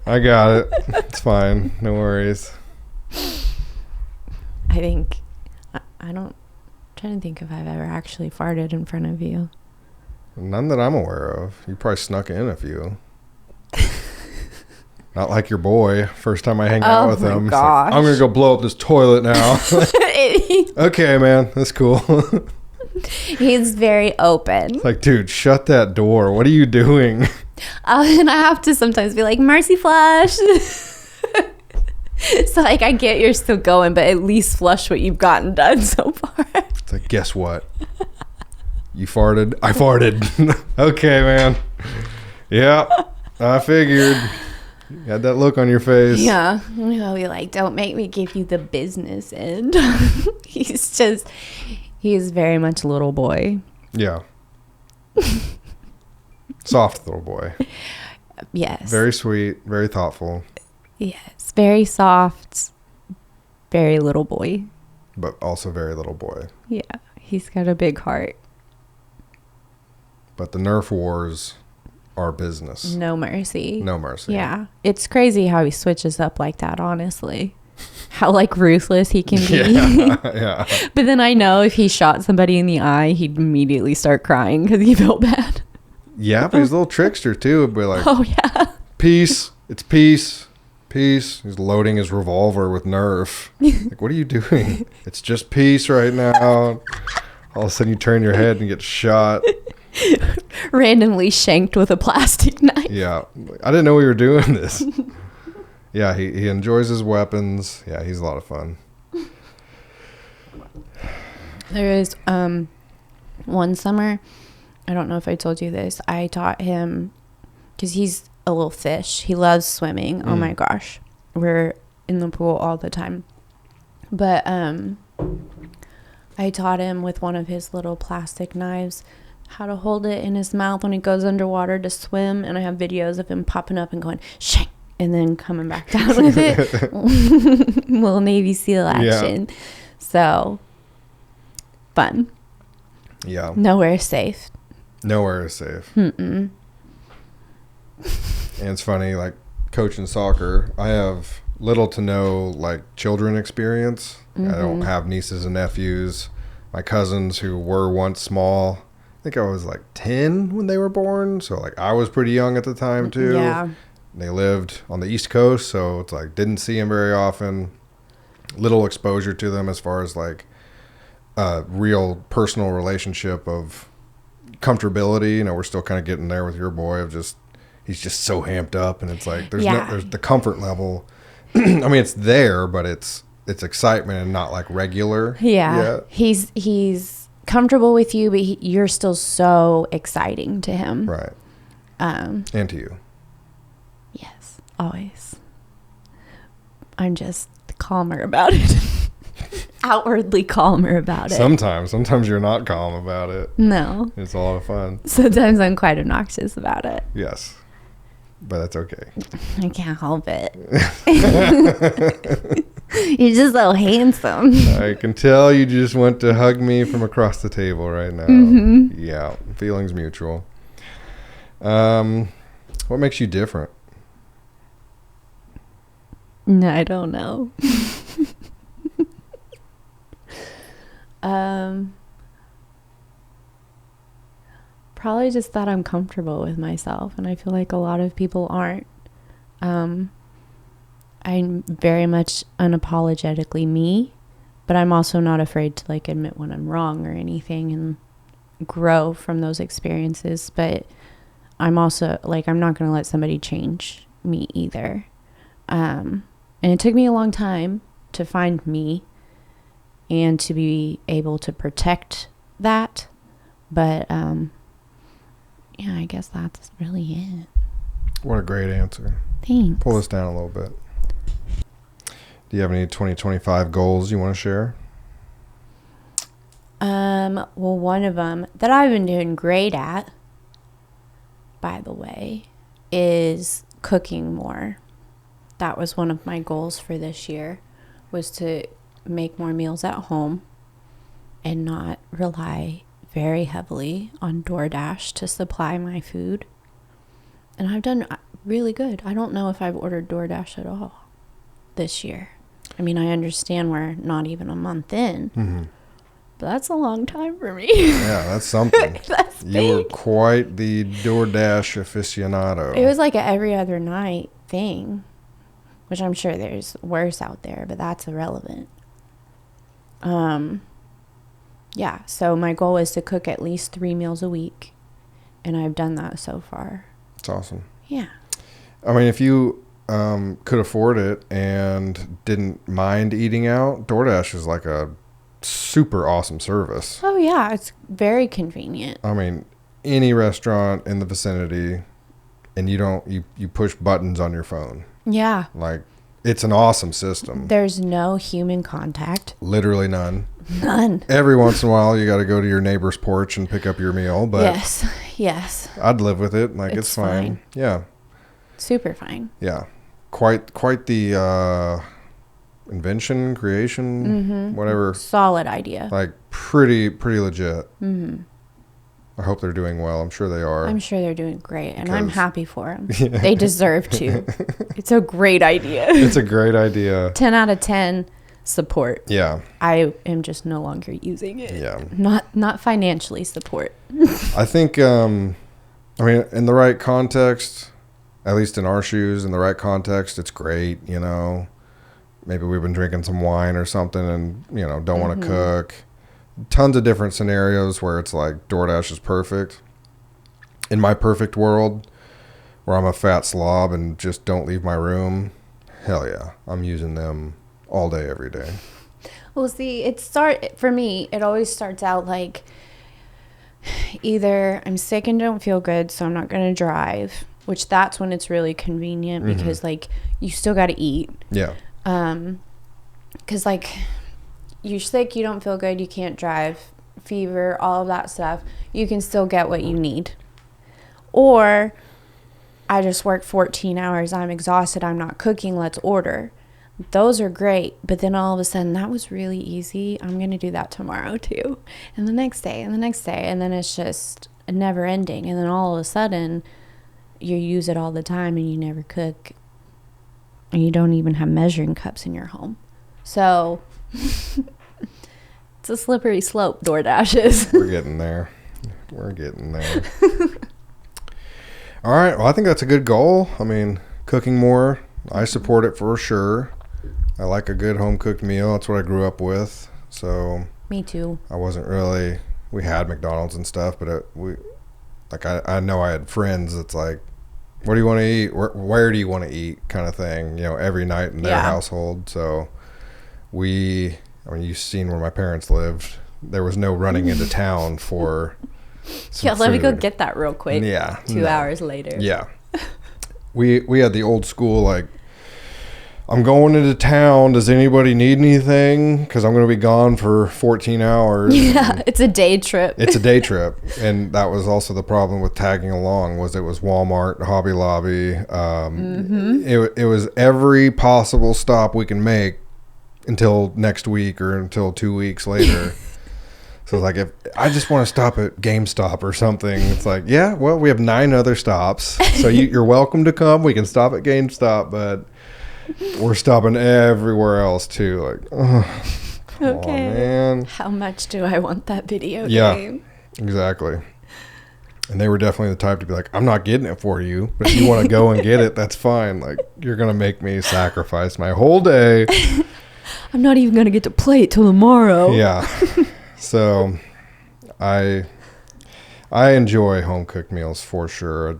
I got it. It's fine. No worries. I think, I'm trying to think if I've ever actually farted in front of you. None that I'm aware of. You probably snuck in a few. Not like your boy. First time I hang out with him. Gosh. Like, I'm going to go blow up this toilet now. Okay, man. That's cool. He's very open. It's like, dude, shut that door. What are you doing? And I have to sometimes be like, mercy flush. So like, I get you're still going, but at least flush what you've gotten done so far. It's like, guess what? You farted? I farted. Okay, man. Yeah, I figured. You had that look on your face. Yeah. He'll be like, don't make me give you the business end. He's very much little boy. Yeah. Soft little boy. Yes. Very sweet, very thoughtful. Yes. Very soft, very little boy. But also very little boy. Yeah. He's got a big heart. But the Nerf wars our business. No mercy. No mercy. Yeah. It's crazy how he switches up like that, honestly. How, like, ruthless he can be. Yeah. But then I know if he shot somebody in the eye, he'd immediately start crying because he felt bad. Yeah, but he's a little trickster, too. But like, oh, yeah. Peace. It's peace. Peace. He's loading his revolver with Nerf. Like, what are you doing? It's just peace right now. All of a sudden you turn your head and get shot. Randomly shanked with a plastic knife. Yeah. I didn't know we were doing this. Yeah, he enjoys his weapons. Yeah, he's a lot of fun. There is one summer, I don't know if I told you this, I taught him, because he's a little fish. He loves swimming. Oh my gosh. We're in the pool all the time. But I taught him with one of his little plastic knives how to hold it in his mouth when he goes underwater to swim. And I have videos of him popping up and going, shank, and then coming back down with it. Little Navy SEAL action. Yeah. So, fun. Yeah. Nowhere safe. Nowhere is safe. Mm-mm. And it's funny, like, coaching soccer, I have little to no, like, children experience. I don't have nieces and nephews. My cousins who were once small, I think I was like 10 when they were born. So, like, I was pretty young at the time, too. Yeah. They lived on the East Coast, so it's like, didn't see them very often. Little exposure to them as far as, like, real personal relationship of comfortability. You know, we're still kind of getting there with your boy of just, he's just so amped up, and it's like, there's the comfort level. I mean, it's there, but it's excitement and not like regular. Yeah. Yet. He's comfortable with you, but you're still so exciting to him. Right. And to you. Yes, always. I'm just calmer about it. Outwardly calmer about it. Sometimes you're not calm about it. No. It's a lot of fun. Sometimes I'm quite obnoxious about it. Yes. But that's okay. I can't help it. You're just so handsome. I can tell you just want to hug me from across the table right now. Mm-hmm. Yeah. Feelings mutual. What makes you different? No, I don't know. Probably just that I'm comfortable with myself, and I feel like a lot of people aren't. I'm very much unapologetically me, but I'm also not afraid to like admit when I'm wrong or anything and grow from those experiences. But I'm also like, I'm not going to let somebody change me either. And it took me a long time to find me and to be able to protect that. But, yeah, I guess that's really it. What a great answer. Thanks. Pull this down a little bit. Do you have any 2025 goals you want to share? Well, one of them that I've been doing great at, by the way, is cooking more. That was one of my goals for this year, was to make more meals at home and not rely very heavily on DoorDash to supply my food. And I've done really good. I don't know if I've ordered DoorDash at all this year. I mean, I understand we're not even a month in, but that's a long time for me. Yeah, that's something. That's big. You were quite the DoorDash aficionado. It was like a every other night thing, which I'm sure there's worse out there, but that's irrelevant. Yeah, so my goal is to cook at least 3 meals a week, and I've done that so far. It's awesome. Yeah. I mean, if you could afford it and didn't mind eating out, DoorDash is like a super awesome service. Oh, yeah, it's very convenient. I mean, any restaurant in the vicinity, and you push buttons on your phone. Yeah. Like, it's an awesome system. There's no human contact. Literally none. None. Every once in a while, you got to go to your neighbor's porch and pick up your meal. But yes. I'd live with it. Like, it's fine. Yeah. Super fine. Yeah. Quite the invention, creation, whatever. Solid idea. Like, pretty legit. I hope they're doing well. I'm sure they are. I'm sure they're doing great, and I'm happy for them. Yeah. They deserve to. It's a great idea. It's a great idea. 10 out of 10 support. Yeah. I am just no longer using it. Yeah. Not financially support. I think, I mean, in the right context, at least in our shoes, in the right context, it's great, you know. Maybe we've been drinking some wine or something and, you know, don't want to cook. Tons of different scenarios where it's like DoorDash is perfect. In my perfect world, where I'm a fat slob and just don't leave my room, hell yeah, I'm using them all day, every day. Well, see, for me, it always starts out like either I'm sick and don't feel good, so I'm not going to drive, which that's when it's really convenient because like you still got to eat. Yeah. Because like you're sick, you don't feel good, you can't drive, fever, all of that stuff, you can still get what you need. Or I just work 14 hours, I'm exhausted, I'm not cooking, let's order. Those are great, but then all of a sudden that was really easy, I'm gonna do that tomorrow too, and the next day and the next day, and then it's just never ending. And then all of a sudden you use it all the time and you never cook, and you don't even have measuring cups in your home. So it's a slippery slope, DoorDash is. We're getting there. All right. Well, I think that's a good goal. I mean, cooking more, I support it for sure. I like a good home-cooked meal. That's what I grew up with. So Me too. I wasn't really, we had McDonald's and stuff, but I know I had friends that's like, what do you want to eat? Where do you want to eat? Kind of thing, you know, every night in their household. So you've seen where my parents lived. There was no running into town for some let me go food. get that real quick. Yeah. 2 hours later. Yeah. We had the old school, like, I'm going into town. Does anybody need anything? Because I'm going to be gone for 14 hours. Yeah, it's a day trip. It's a day trip. And that was also the problem with tagging along, was it was Walmart, Hobby Lobby. It was every possible stop we can make until next week or until 2 weeks later. So like, if I just want to stop at GameStop or something, it's like, yeah, well, we have 9 other stops. So you're welcome to come. We can stop at GameStop, but we're stopping everywhere else too. Like, come on, man. How much do I want that video Yeah, game? exactly. And they were definitely the type to be like, I'm not getting it for you, but if you want to go and get it, that's fine. Like, you're going to make me sacrifice my whole day. I'm not even going to get to play it till tomorrow. Yeah. So I enjoy home cooked meals for sure.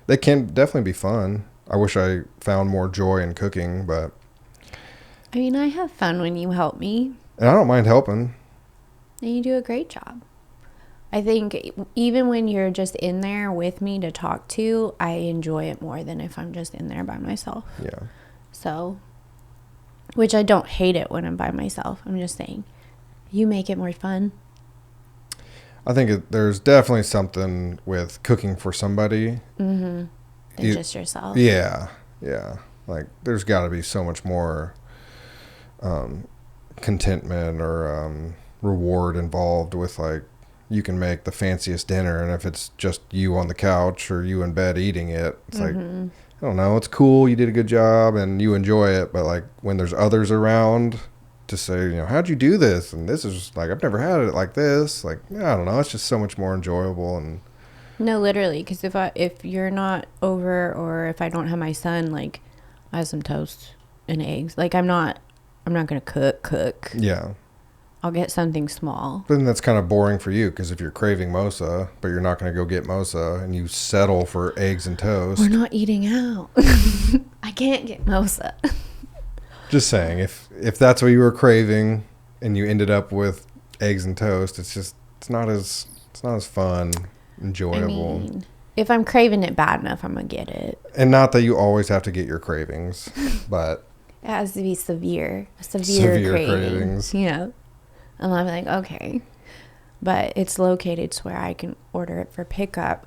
They can definitely be fun. I wish I found more joy in cooking, but I mean, I have fun when you help me. And I don't mind helping. And you do a great job. I think even when you're just in there with me to talk to, I enjoy it more than if I'm just in there by myself. Yeah. So, which I don't hate it when I'm by myself. I'm just saying, you make it more fun. I think there's definitely something with cooking for somebody. Mm-hmm. Than just yourself. Yeah. Yeah. Like, there's got to be so much more contentment or reward involved with, like, you can make the fanciest dinner, and if it's just you on the couch or you in bed eating it, it's like, I don't know, it's cool, you did a good job and you enjoy it, but like when there's others around to say, you know, how'd you do this? And this is like, I've never had it like this. Like, I don't know, it's just so much more enjoyable. And no, literally, because if you're not over, or if I don't have my son, like, I have some toast and eggs. Like, I'm not gonna cook. Yeah. I'll get something small. But then that's kind of boring for you, because if you're craving mosa, but you're not going to go get mosa, and you settle for eggs and toast. We're not eating out. I can't get mosa. Just saying, if that's what you were craving, and you ended up with eggs and toast, it's not as fun, enjoyable. I mean, if I'm craving it bad enough, I'm gonna get it. And not that you always have to get your cravings, but it has to be severe cravings. You know. And I'm like, okay. But it's located to where I can order it for pickup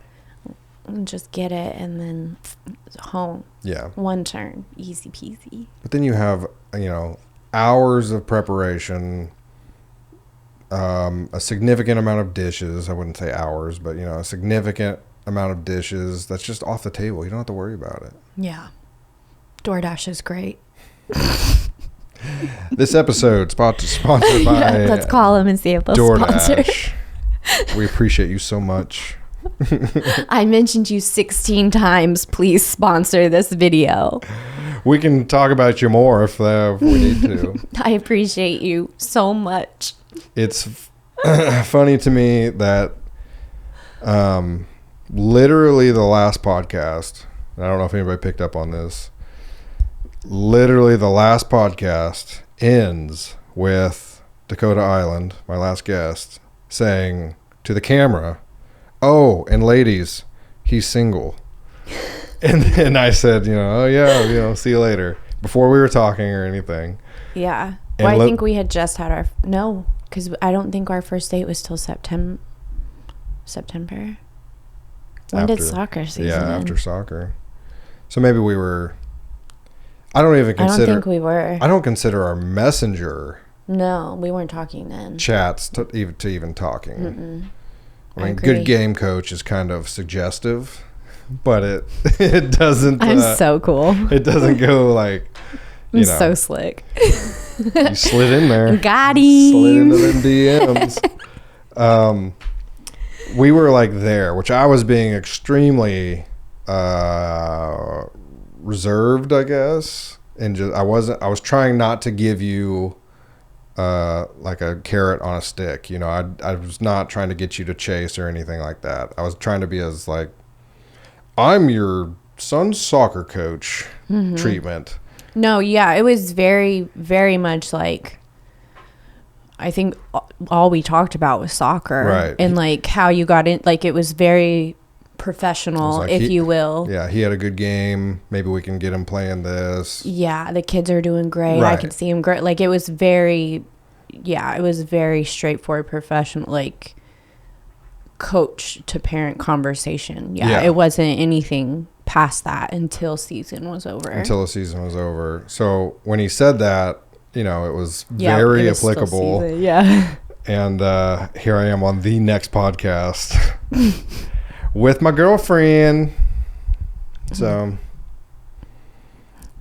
and just get it, and then it's home. Yeah. One turn. Easy peasy. But then you have, hours of preparation, a significant amount of dishes. I wouldn't say hours, but a significant amount of dishes that's just off the table. You don't have to worry about it. Yeah. DoorDash is great. This episode sponsored by let's call them and see if they'll DoorDash. sponsor. We appreciate you so much. I mentioned you 16 times. Please sponsor this video. We can talk about you more if we need to. I appreciate you so much. It's funny to me that literally the last podcast, and I don't know if anybody picked up on this, literally the last podcast ends with Dakota Island, my last guest, saying to the camera, "Oh, and ladies, he's single." And then I said, "Oh yeah, see you later," before we were talking or anything. Yeah. Well, I think we had just had because I don't think our first date was till September. When did soccer season end? After soccer. So maybe we were. I don't think we were. I don't consider our messenger. No, we weren't talking then. Chats to even talking. Mm-mm. I mean, good game coach is kind of suggestive, but it doesn't. I'm so cool. It doesn't go like. I'm so slick. You slid in there. Got him. Slid into them DMs. We were like there, which I was being extremely reserved, I guess, and I was trying not to give you like a carrot on a stick. I was not trying to get you to chase or anything like that. I was trying to be as like, I'm your son's soccer coach treatment. No, yeah, it was very, very much like, I think all we talked about was soccer, right? And like how you got in, like it was very professional, like if you will. Yeah, he had a good game. Maybe we can get him playing this. Yeah, the kids are doing great. Right. I could see him great. Like it was very straightforward, professional, like coach to parent conversation. Yeah, it wasn't anything past that until season was over. Until the season was over. So when he said that, it was very applicable. Yeah. And here I am on the next podcast with my girlfriend. So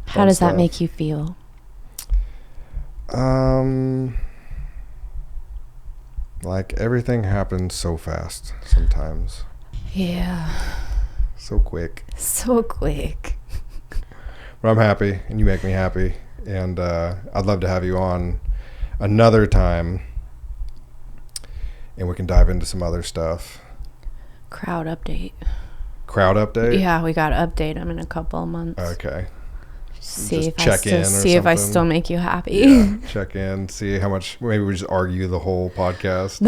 how does that make you feel? Like everything happens so fast sometimes. Yeah. So quick. But I'm happy, and you make me happy, and I'd love to have you on another time, and we can dive into some other stuff. Crowd update? Yeah, we got to update them in a couple of months. Okay. See if I still make you happy. Yeah, check in, see how much. Maybe we just argue the whole podcast.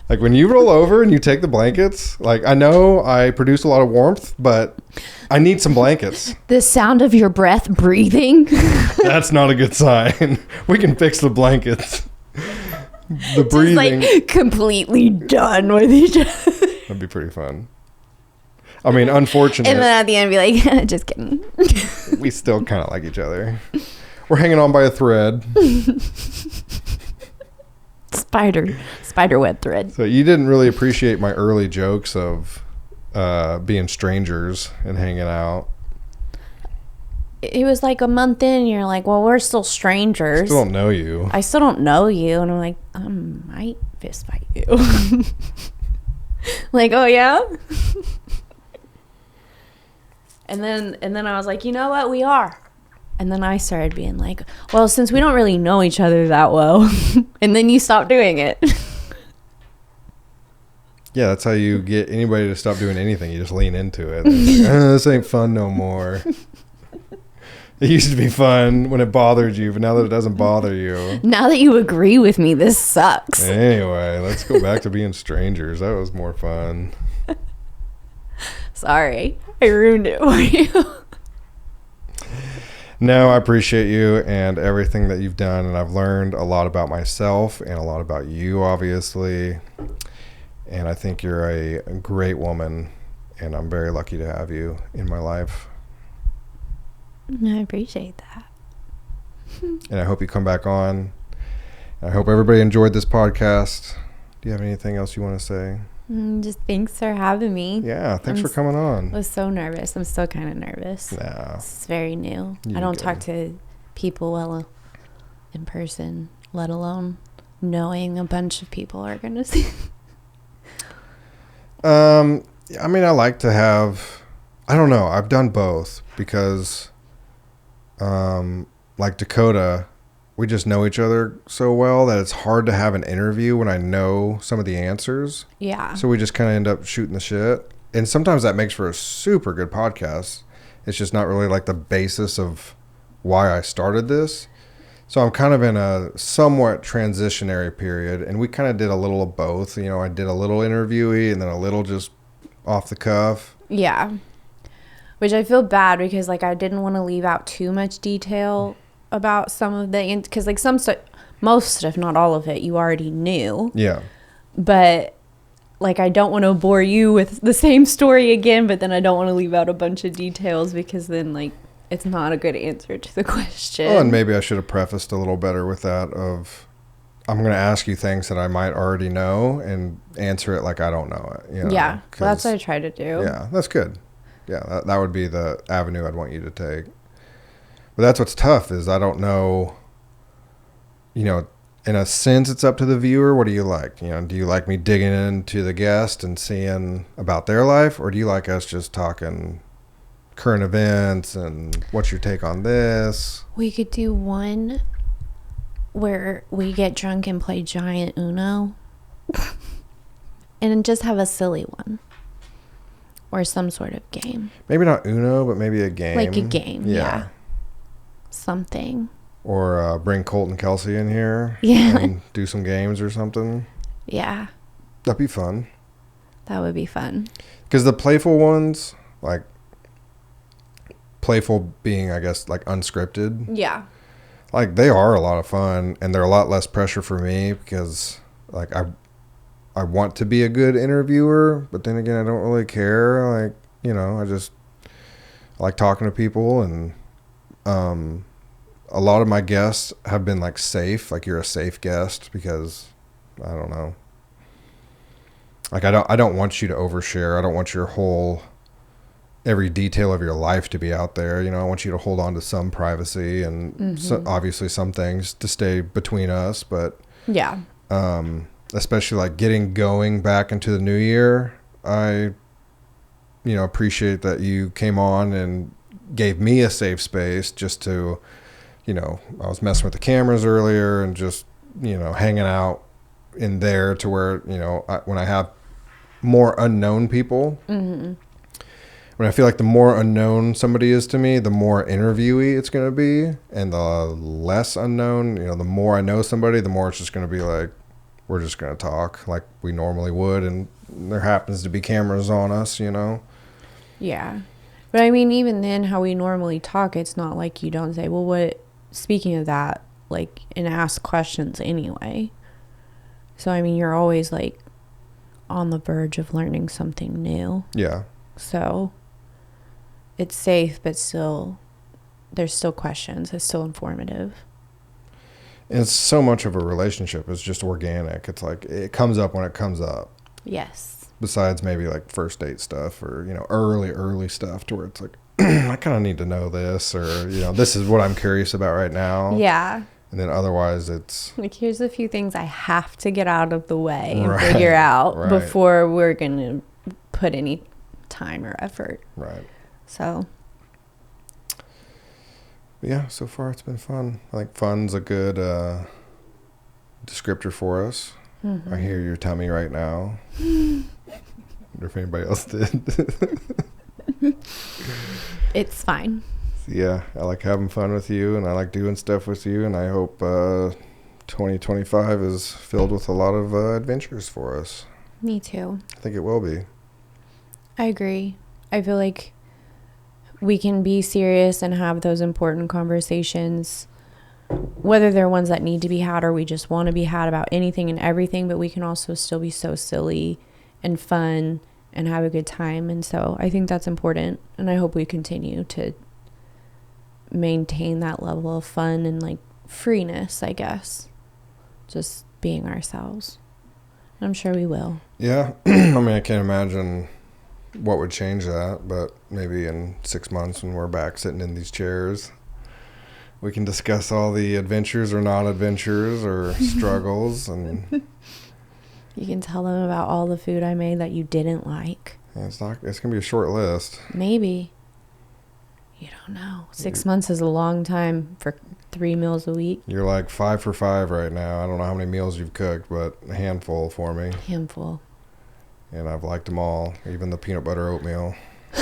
Like when you roll over and you take the blankets, like I know I produce a lot of warmth, but I need some blankets. The sound of your breath breathing. That's not a good sign. We can fix the blankets. The breathing. Just like completely done with each other. That'd be pretty fun. I mean, unfortunate. And then at the end be like, just kidding. We still kind of like each other. We're hanging on by a thread. Spider web thread. So you didn't really appreciate my early jokes of being strangers and hanging out. It was like a month in and you're like, well, we're still strangers. I still don't know you. I still don't know you. And I'm like, I might fist fight you. Like, oh yeah? And then I was like, you know what? We are. And then I started being like, well, since we don't really know each other that well. And then you stopped doing it. Yeah, that's how you get anybody to stop doing anything. You just lean into it. This ain't fun no more. It used to be fun when it bothered you, but now that it doesn't bother you. Now that you agree with me, this sucks. Anyway, let's go back to being strangers. That was more fun. Sorry, I ruined it for you. No, I appreciate you and everything that you've done, and I've learned a lot about myself and a lot about you, obviously. And I think you're a great woman, and I'm very lucky to have you in my life. I appreciate that. And I hope you come back on. I hope everybody enjoyed this podcast. Do you have anything else you want to say? Just thanks for having me. Yeah, thanks for coming on. I was so nervous. I'm still kind of nervous. Yeah. It's very new. I don't talk to people well in person, let alone knowing a bunch of people are going to see. I mean, I like to have, I don't know, I've done both because, like Dakota, we just know each other so well that it's hard to have an interview when I know some of the answers. Yeah. So we just kind of end up shooting the shit. And sometimes that makes for a super good podcast. It's just not really like the basis of why I started this. So I'm kind of in a somewhat transitionary period. And we kind of did a little of both. You know, I did a little interviewee and then a little just off the cuff. Yeah. Which I feel bad because, like, I didn't want to leave out too much detail about some of the, because like some stuff, most if not all of it, you already knew. Yeah. But like, I don't want to bore you with the same story again, but then I don't want to leave out a bunch of details because then like it's not a good answer to the question. Oh, and maybe I should have prefaced a little better with that of, I'm going to ask you things that I might already know and answer it like I don't know it. You know, yeah, well, that's what I try to do. Yeah, that's good. Yeah, that would be the avenue I'd want you to take. But that's what's tough is I don't know, you know, in a sense it's up to the viewer. What do you like? You know, do you like me digging into the guest and seeing about their life? Or do you like us just talking current events and what's your take on this? We could do one where we get drunk and play giant Uno and just have a silly one. Or some sort of game. Maybe not Uno, but maybe a game. Like a game, yeah. Something. Or bring Colton Kelsey in here. Yeah. And do some games or something. Yeah. That'd be fun. That would be fun. Because the playful ones, like, playful being, I guess, like unscripted. Yeah. Like, they are a lot of fun, and they're a lot less pressure for me because, like, I want to be a good interviewer, but then again, I don't really care. Like, you know, I like talking to people, and a lot of my guests have been like safe. Like, you're a safe guest because I don't know. Like, I don't want you to overshare. I don't want your every detail of your life to be out there. You know, I want you to hold on to some privacy and obviously some things to stay between us, but yeah. Especially like getting going back into the new year. I, you know, appreciate that you came on and gave me a safe space just to, you know, I was messing with the cameras earlier and just, you know, hanging out in there to where, you know, when I have more unknown people, when I feel like the more unknown somebody is to me, the more interviewee it's going to be. And the less unknown, you know, the more I know somebody, the more it's just going to be like, we're just going to talk like we normally would. And there happens to be cameras on us, you know? Yeah. But I mean, even then, how we normally talk, it's not like you don't say, well, speaking of that, like, and ask questions anyway. So, I mean, you're always like on the verge of learning something new. Yeah. So it's safe, but still, there's still questions. It's still informative. It's so much of a relationship. It's just organic. It's like it comes up when it comes up. Yes. Besides maybe like first date stuff or, you know, early stuff to where it's like, I kind of need to know this, or, you know, this is what I'm curious about right now. Yeah. And then otherwise it's like, here's a few things I have to get out of the way and figure out before we're going to put any time or effort. Right. So. Yeah, so far it's been fun. I think fun's a good descriptor for us. I hear your tummy right now. I wonder if anybody else did. It's fine. Yeah, I like having fun with you, and I like doing stuff with you, and I hope 2025 is filled with a lot of adventures for us. Me too. I think it will be. I agree. I feel like we can be serious and have those important conversations, whether they're ones that need to be had or we just want to be had about anything and everything, but we can also still be so silly and fun and have a good time. And so I think that's important, and I hope we continue to maintain that level of fun and like freeness, I guess. just being ourselves. I'm sure we will. Yeah. I mean, I can't imagine what would change that, but maybe in 6 months when we're back sitting in these chairs, we can discuss all the adventures or non-adventures or struggles. And you can tell them about all the food I made that you didn't like. Yeah, it's going to be a short list. Maybe. You don't know. 6 months is a long time for 3 meals a week. You're like 5 for 5 right now. I don't know how many meals you've cooked, but a handful for me. Handful. And I've liked them all, even the peanut butter oatmeal. A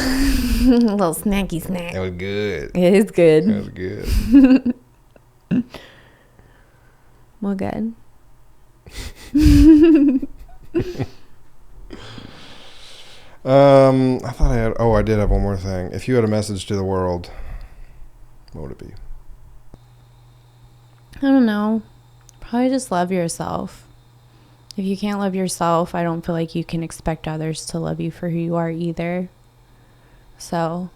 little snacky snack. It was good. It is good. It was good. Well, good. I thought I did have one more thing. If you had a message to the world, what would it be? I don't know. Probably just love yourself. If you can't love yourself, I don't feel like you can expect others to love you for who you are either. So,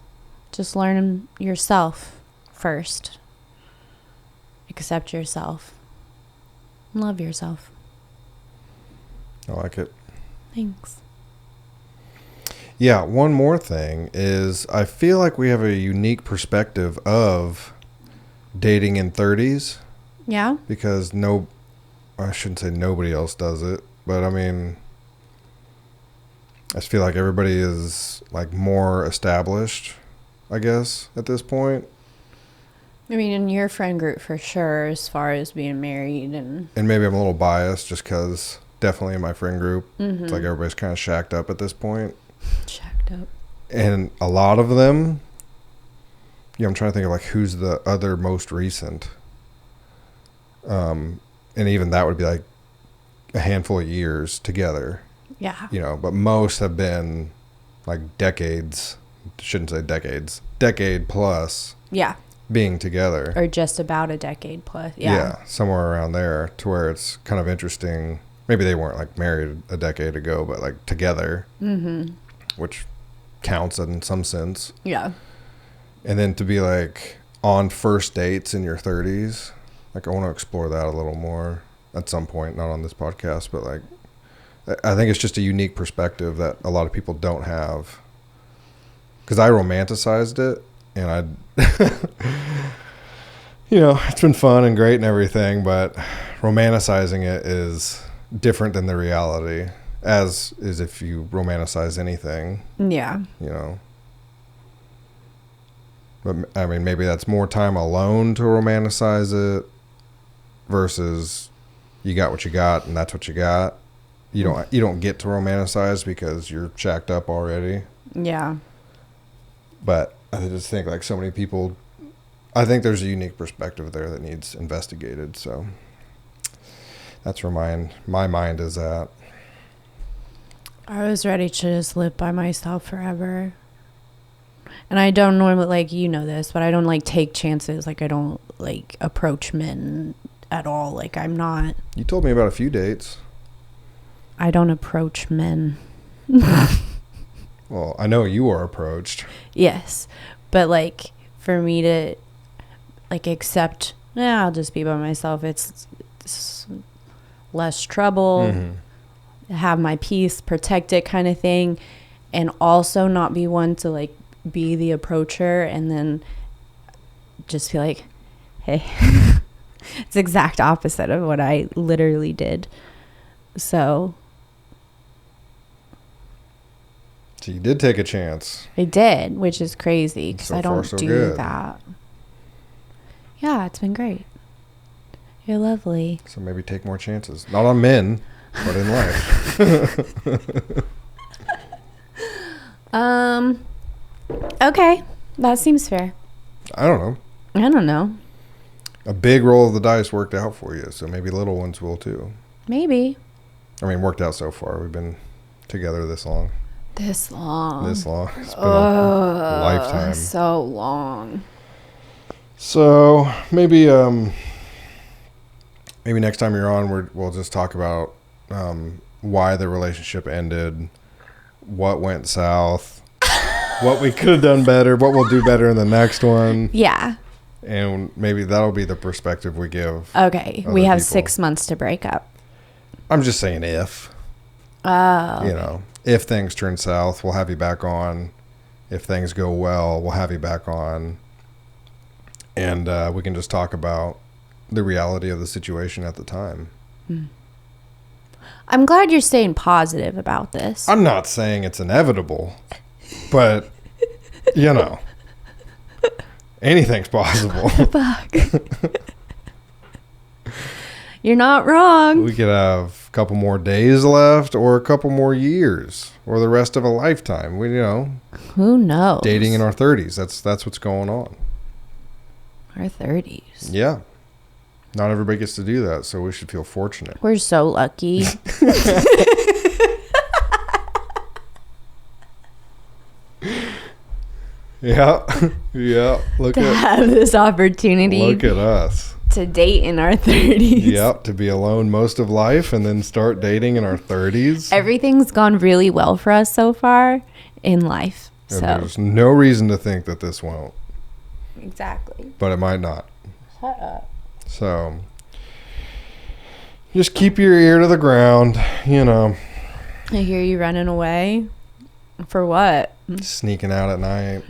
just learn yourself first. Accept yourself. Love yourself. I like it. Thanks. Yeah, one more thing is I feel like we have a unique perspective of dating in 30s. Yeah? Because I shouldn't say nobody else does it, but I mean, I just feel like everybody is like more established, I guess, at this point. I mean, in your friend group for sure, as far as being married and maybe I'm a little biased just because definitely in my friend group, it's like everybody's kind of shacked up at this point. Shacked up. And a lot of them, I'm trying to think of like who's the other most recent. And even that would be like a handful of years together. Yeah. But most have been like decades, shouldn't say decades, decade plus. Yeah. Being together. Or just about a decade plus. Yeah. Yeah, somewhere around there to where it's kind of interesting. Maybe they weren't like married a decade ago, but like together, which counts in some sense. Yeah. And then to be like on first dates in your 30s. Like, I want to explore that a little more at some point, not on this podcast, but like, I think it's just a unique perspective that a lot of people don't have. Because I romanticized it, and it's been fun and great and everything, but romanticizing it is different than the reality, as is if you romanticize anything. Yeah. But I mean, maybe that's more time alone to romanticize it versus you got what you got and that's what you got. You don't get to romanticize because you're shacked up already. Yeah. But I just think like so many people, I think there's a unique perspective there that needs investigated. So that's where my mind is at. I was ready to just live by myself forever. And I don't normally, this, but I don't, take chances. I don't, approach men at all. I'm not. You told me about a few dates. I don't approach men. Well, I know you are approached. Yes. But, for me to, accept, I'll just be by myself. It's less trouble, have my peace, protect it kind of thing. And also not be one to, be the approacher and then just feel like, hey. It's the exact opposite of what I literally did. So you did take a chance. I did, which is crazy because I don't do good. that. Yeah, it's been great. You're lovely. So maybe take more chances. Not on men, but in life. Okay. That seems fair. I don't know. A big roll of the dice worked out for you, so maybe little ones will too. Maybe. I mean, worked out so far. We've been together this long. This long. It's been a lifetime. So long. So maybe next time you're on, we'll just talk about why the relationship ended, what went south, what we could have done better, what we'll do better in the next one. Yeah. And maybe that'll be the perspective we give. Okay. other We have people. 6 months to break up. I'm just saying if. Oh. You know, if things turn south, we'll have you back on. If things go well, we'll have you back on. And we can just talk about the reality of the situation at the time. I'm glad you're staying positive about this. I'm not saying it's inevitable, but, you know, anything's possible. Fuck. You're not wrong. We could have a couple more days left or a couple more years or the rest of a lifetime. We, you know, Who knows? dating in our 30s. That's what's going on. Our 30s. Yeah. Not everybody gets to do that, so we should feel fortunate. We're so lucky. Yeah. Yeah. Look to have this opportunity at us. to date in our 30s. Yep, to be alone most of life and then start dating in our 30s. Everything's gone really well for us so far in life. And So there's no reason to think that this won't, exactly. but it might not. Shut up. So just keep your ear to the ground, you know. I hear you running away. For what? Sneaking out at night.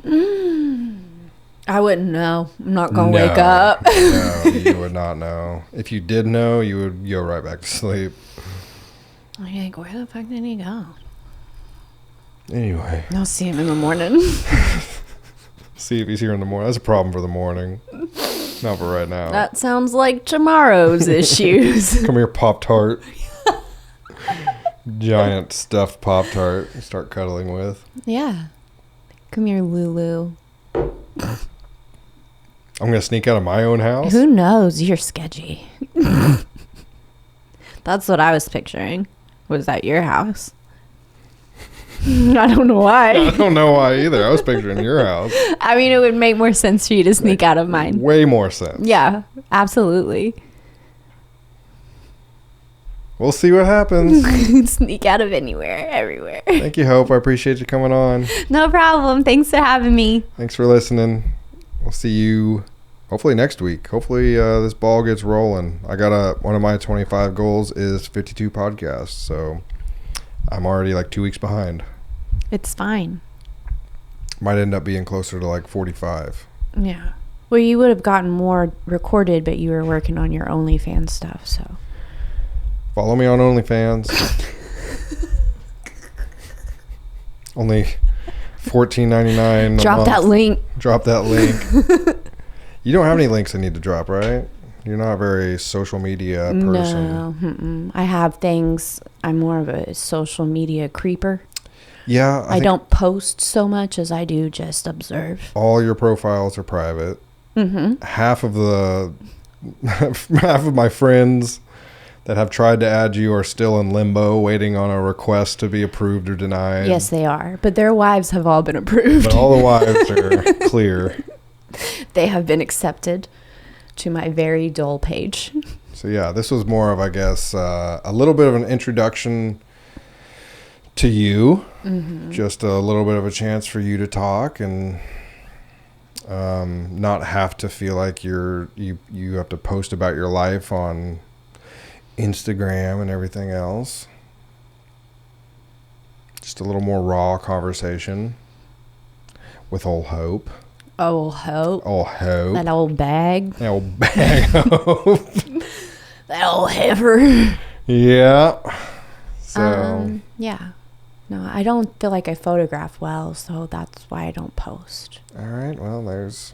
I wouldn't know. I'm not gonna wake up. No, you would not know. If you did know, you would go right back to sleep. I'm like, where the fuck did he go? Anyway, I'll see him in the morning. see if he's here in the morning. That's a problem for the morning. Not for right now. That sounds like tomorrow's issues. Come here, Pop-Tart. Giant stuffed Pop-Tart. You start cuddling with. Yeah. Come here, Lulu. I'm going to sneak out of my own house? Who knows? You're sketchy. That's what I was picturing. Was that your house? I don't know I why. don't know why either. I was picturing your house. I mean, it would make more sense for you to sneak out of mine. Way more sense. Yeah, absolutely. We'll see what happens. Sneak out of anywhere, everywhere. Thank you, Hope. I appreciate you coming on. No problem. Thanks for having me. Thanks for listening. We'll see you hopefully next week. Hopefully this ball gets rolling. I got one of my 25 goals is 52 podcasts, so I'm already like 2 weeks behind. It's fine. Might end up being closer to like 45. Yeah. Well, you would have gotten more recorded, but you were working on your OnlyFans stuff, so. Follow me on OnlyFans. Only $14.99 Drop that link. Drop that link. You don't have any links I need to drop, right? You're not a very social media person. No. Mm-mm. I have things. I'm more of a social media creeper. Yeah. I don't post so much as I do just observe. All your profiles are private. Mm-hmm. Half of my friends that have tried to add you are still in limbo, waiting on a request to be approved or denied. Yes, they are. But their wives have all been approved. But all the wives are clear. They have been accepted to my very dull page. So yeah, this was more of, I guess, a little bit of an introduction to you. Mm-hmm. Just a little bit of a chance for you to talk and not have to feel like you have to post about your life on Instagram and everything else. Just a little more raw conversation with old Hope. Old Hope. Old Hope. That old bag. That old bag of Hope. That old heifer. Yeah. So. Yeah. No, I don't feel like I photograph well, so that's why I don't post. All right. Well, there's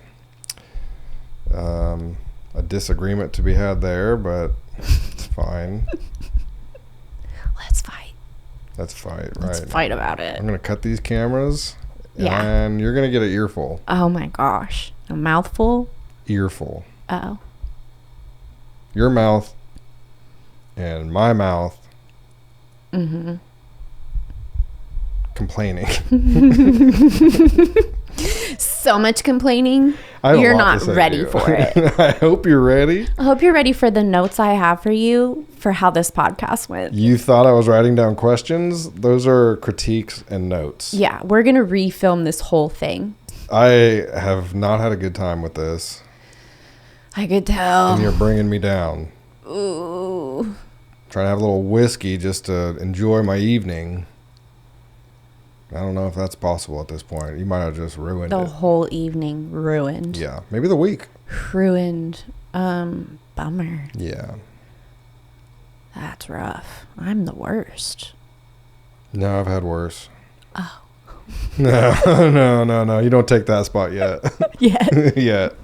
a disagreement to be had there, but it's fine. Let's fight. Let's fight, right? Let's fight about it. I'm going to cut these cameras, Yeah. and you're going to get an earful. Oh my gosh. A mouthful? Earful. Oh. Your mouth and my mouth. Mm-hmm. Complaining. So much complaining. I have a You're lot not to say ready to you. for it. I hope you're ready. I hope you're ready for the notes I have for you for how this podcast went. You thought I was writing down questions? Those are critiques and notes. Yeah, we're going to refilm this whole thing. I have not had a good time with this. I could tell. And you're bringing me down. Ooh. Trying to have a little whiskey just to enjoy my evening. I don't know if that's possible at this point. You might have just ruined The it. whole evening ruined. Yeah, maybe the week. Ruined. Bummer. Yeah. That's rough. I'm the worst. No, I've had worse. Oh. No. You don't take that spot yet. Yet.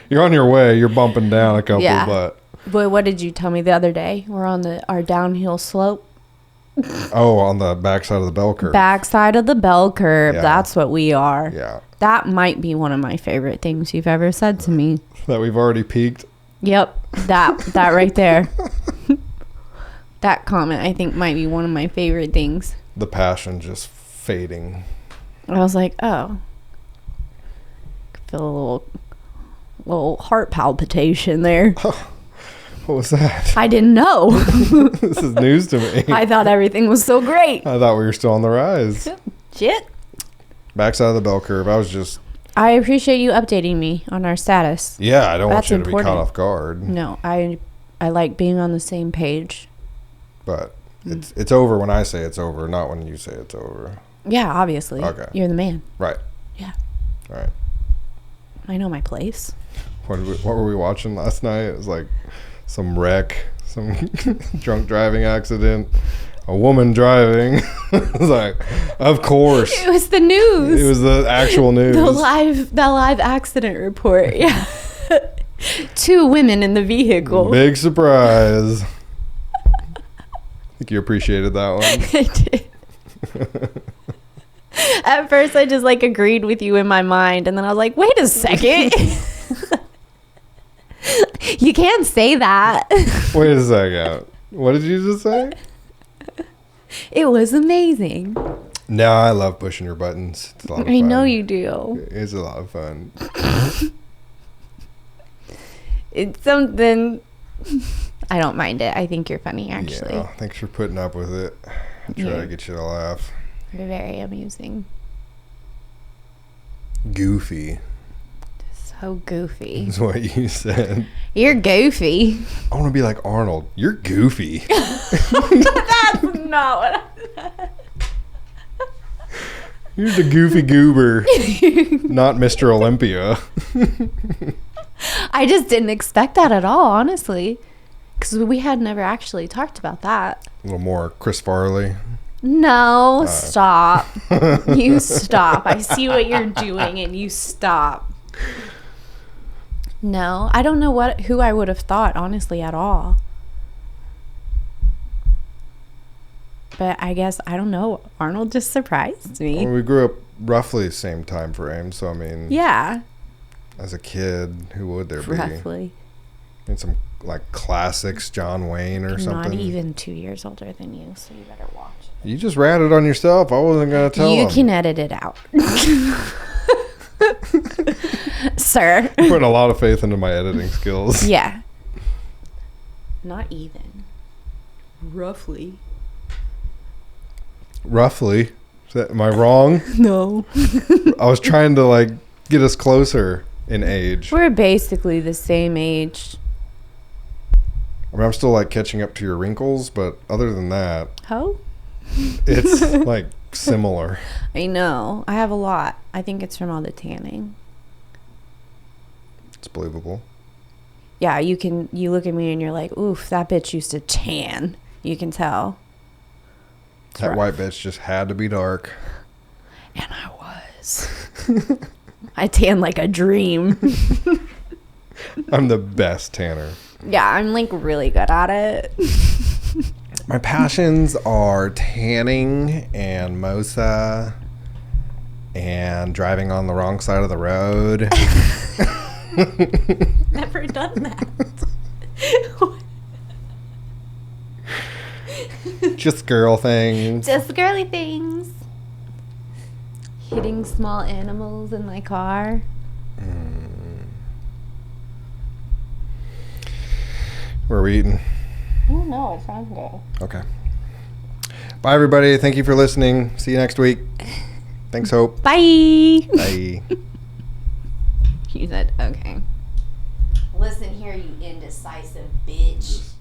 You're on your way. You're bumping down a couple, but. Boy, what did you tell me the other day? We're on our downhill slope. Oh, on the backside of the bell curve. Backside of the bell curve. Yeah. That's what we are. Yeah. That might be one of my favorite things you've ever said to me. That we've already peaked. Yep. That right there. That comment, I think, might be one of my favorite things. The passion just fading. I was like, oh. Feel a little heart palpitation there. What was that? I didn't know. This is news to me. I thought everything was so great. I thought we were still on the rise. Shit. Backside of the bell curve. I appreciate you updating me on our status. Yeah, I don't want That's you to be important. caught off guard. No, I like being on the same page. But it's over when I say it's over, not when you say it's over. Yeah, obviously. Okay. You're the man. Right. Yeah. All right. I know my place. What were we watching last night? It was like some wreck, some drunk driving accident, a woman driving. It was like, of course. It was the news. It was the actual news. The live accident report. Yeah. 2 women in the vehicle. Big surprise. I think you appreciated that one. I did. At first, I just like agreed with you in my mind, and then I was like, "Wait a second, you can't say that." Wait a second. What did you just say? It was amazing. No, I love pushing your buttons. It's a lot of fun. I know you do. It's a lot of fun. It's something. I don't mind it. I think you're funny, actually. Yeah, thanks for putting up with it. I try to get you to laugh. You're very amusing. Goofy So goofy. is what you said. You're goofy. I want to be like Arnold. You're goofy. That's not what I said. You're the goofy goober. Not Mr. Olympia. I just didn't expect that at all, honestly. Because we had never actually talked about that. A little more Chris Farley. No, stop. You stop. I see what you're doing and you stop. No, I don't know who I would have thought, honestly, at all. But I guess, I don't know. Arnold just surprised me. Well, we grew up roughly the same time frame. So, I mean, Yeah, as a kid, who would there be? roughly. And some like classics, John Wayne or something. Not even 2 years older than you, so you better watch it. You just ratted on yourself. I wasn't going to tell You him. can edit it out. Sir. I'm putting a lot of faith into my editing skills. Yeah. Not even. Roughly. Roughly. Am I wrong? No. I was trying to like get us closer in age. We're basically the same age. I mean, I'm still like catching up to your wrinkles, but other than that, Ho? it's like similar. I know. I have a lot. I think it's from all the tanning. It's believable. Yeah, you look at me and you're like, oof, that bitch used to tan. You can tell. It's That rough. white bitch just had to be dark. And I was. I tan like a dream. I'm the best tanner. Yeah, I'm like really good at it. My passions are tanning and mosa and driving on the wrong side of the road. Never done that. Just girl things. Just girly things. Hitting small animals in my car. Where are we eating? I don't know. It's hungry. Okay. Bye, everybody. Thank you for listening. See you next week. Thanks, Hope. Bye. Bye. You said, okay. Listen here, you indecisive bitch.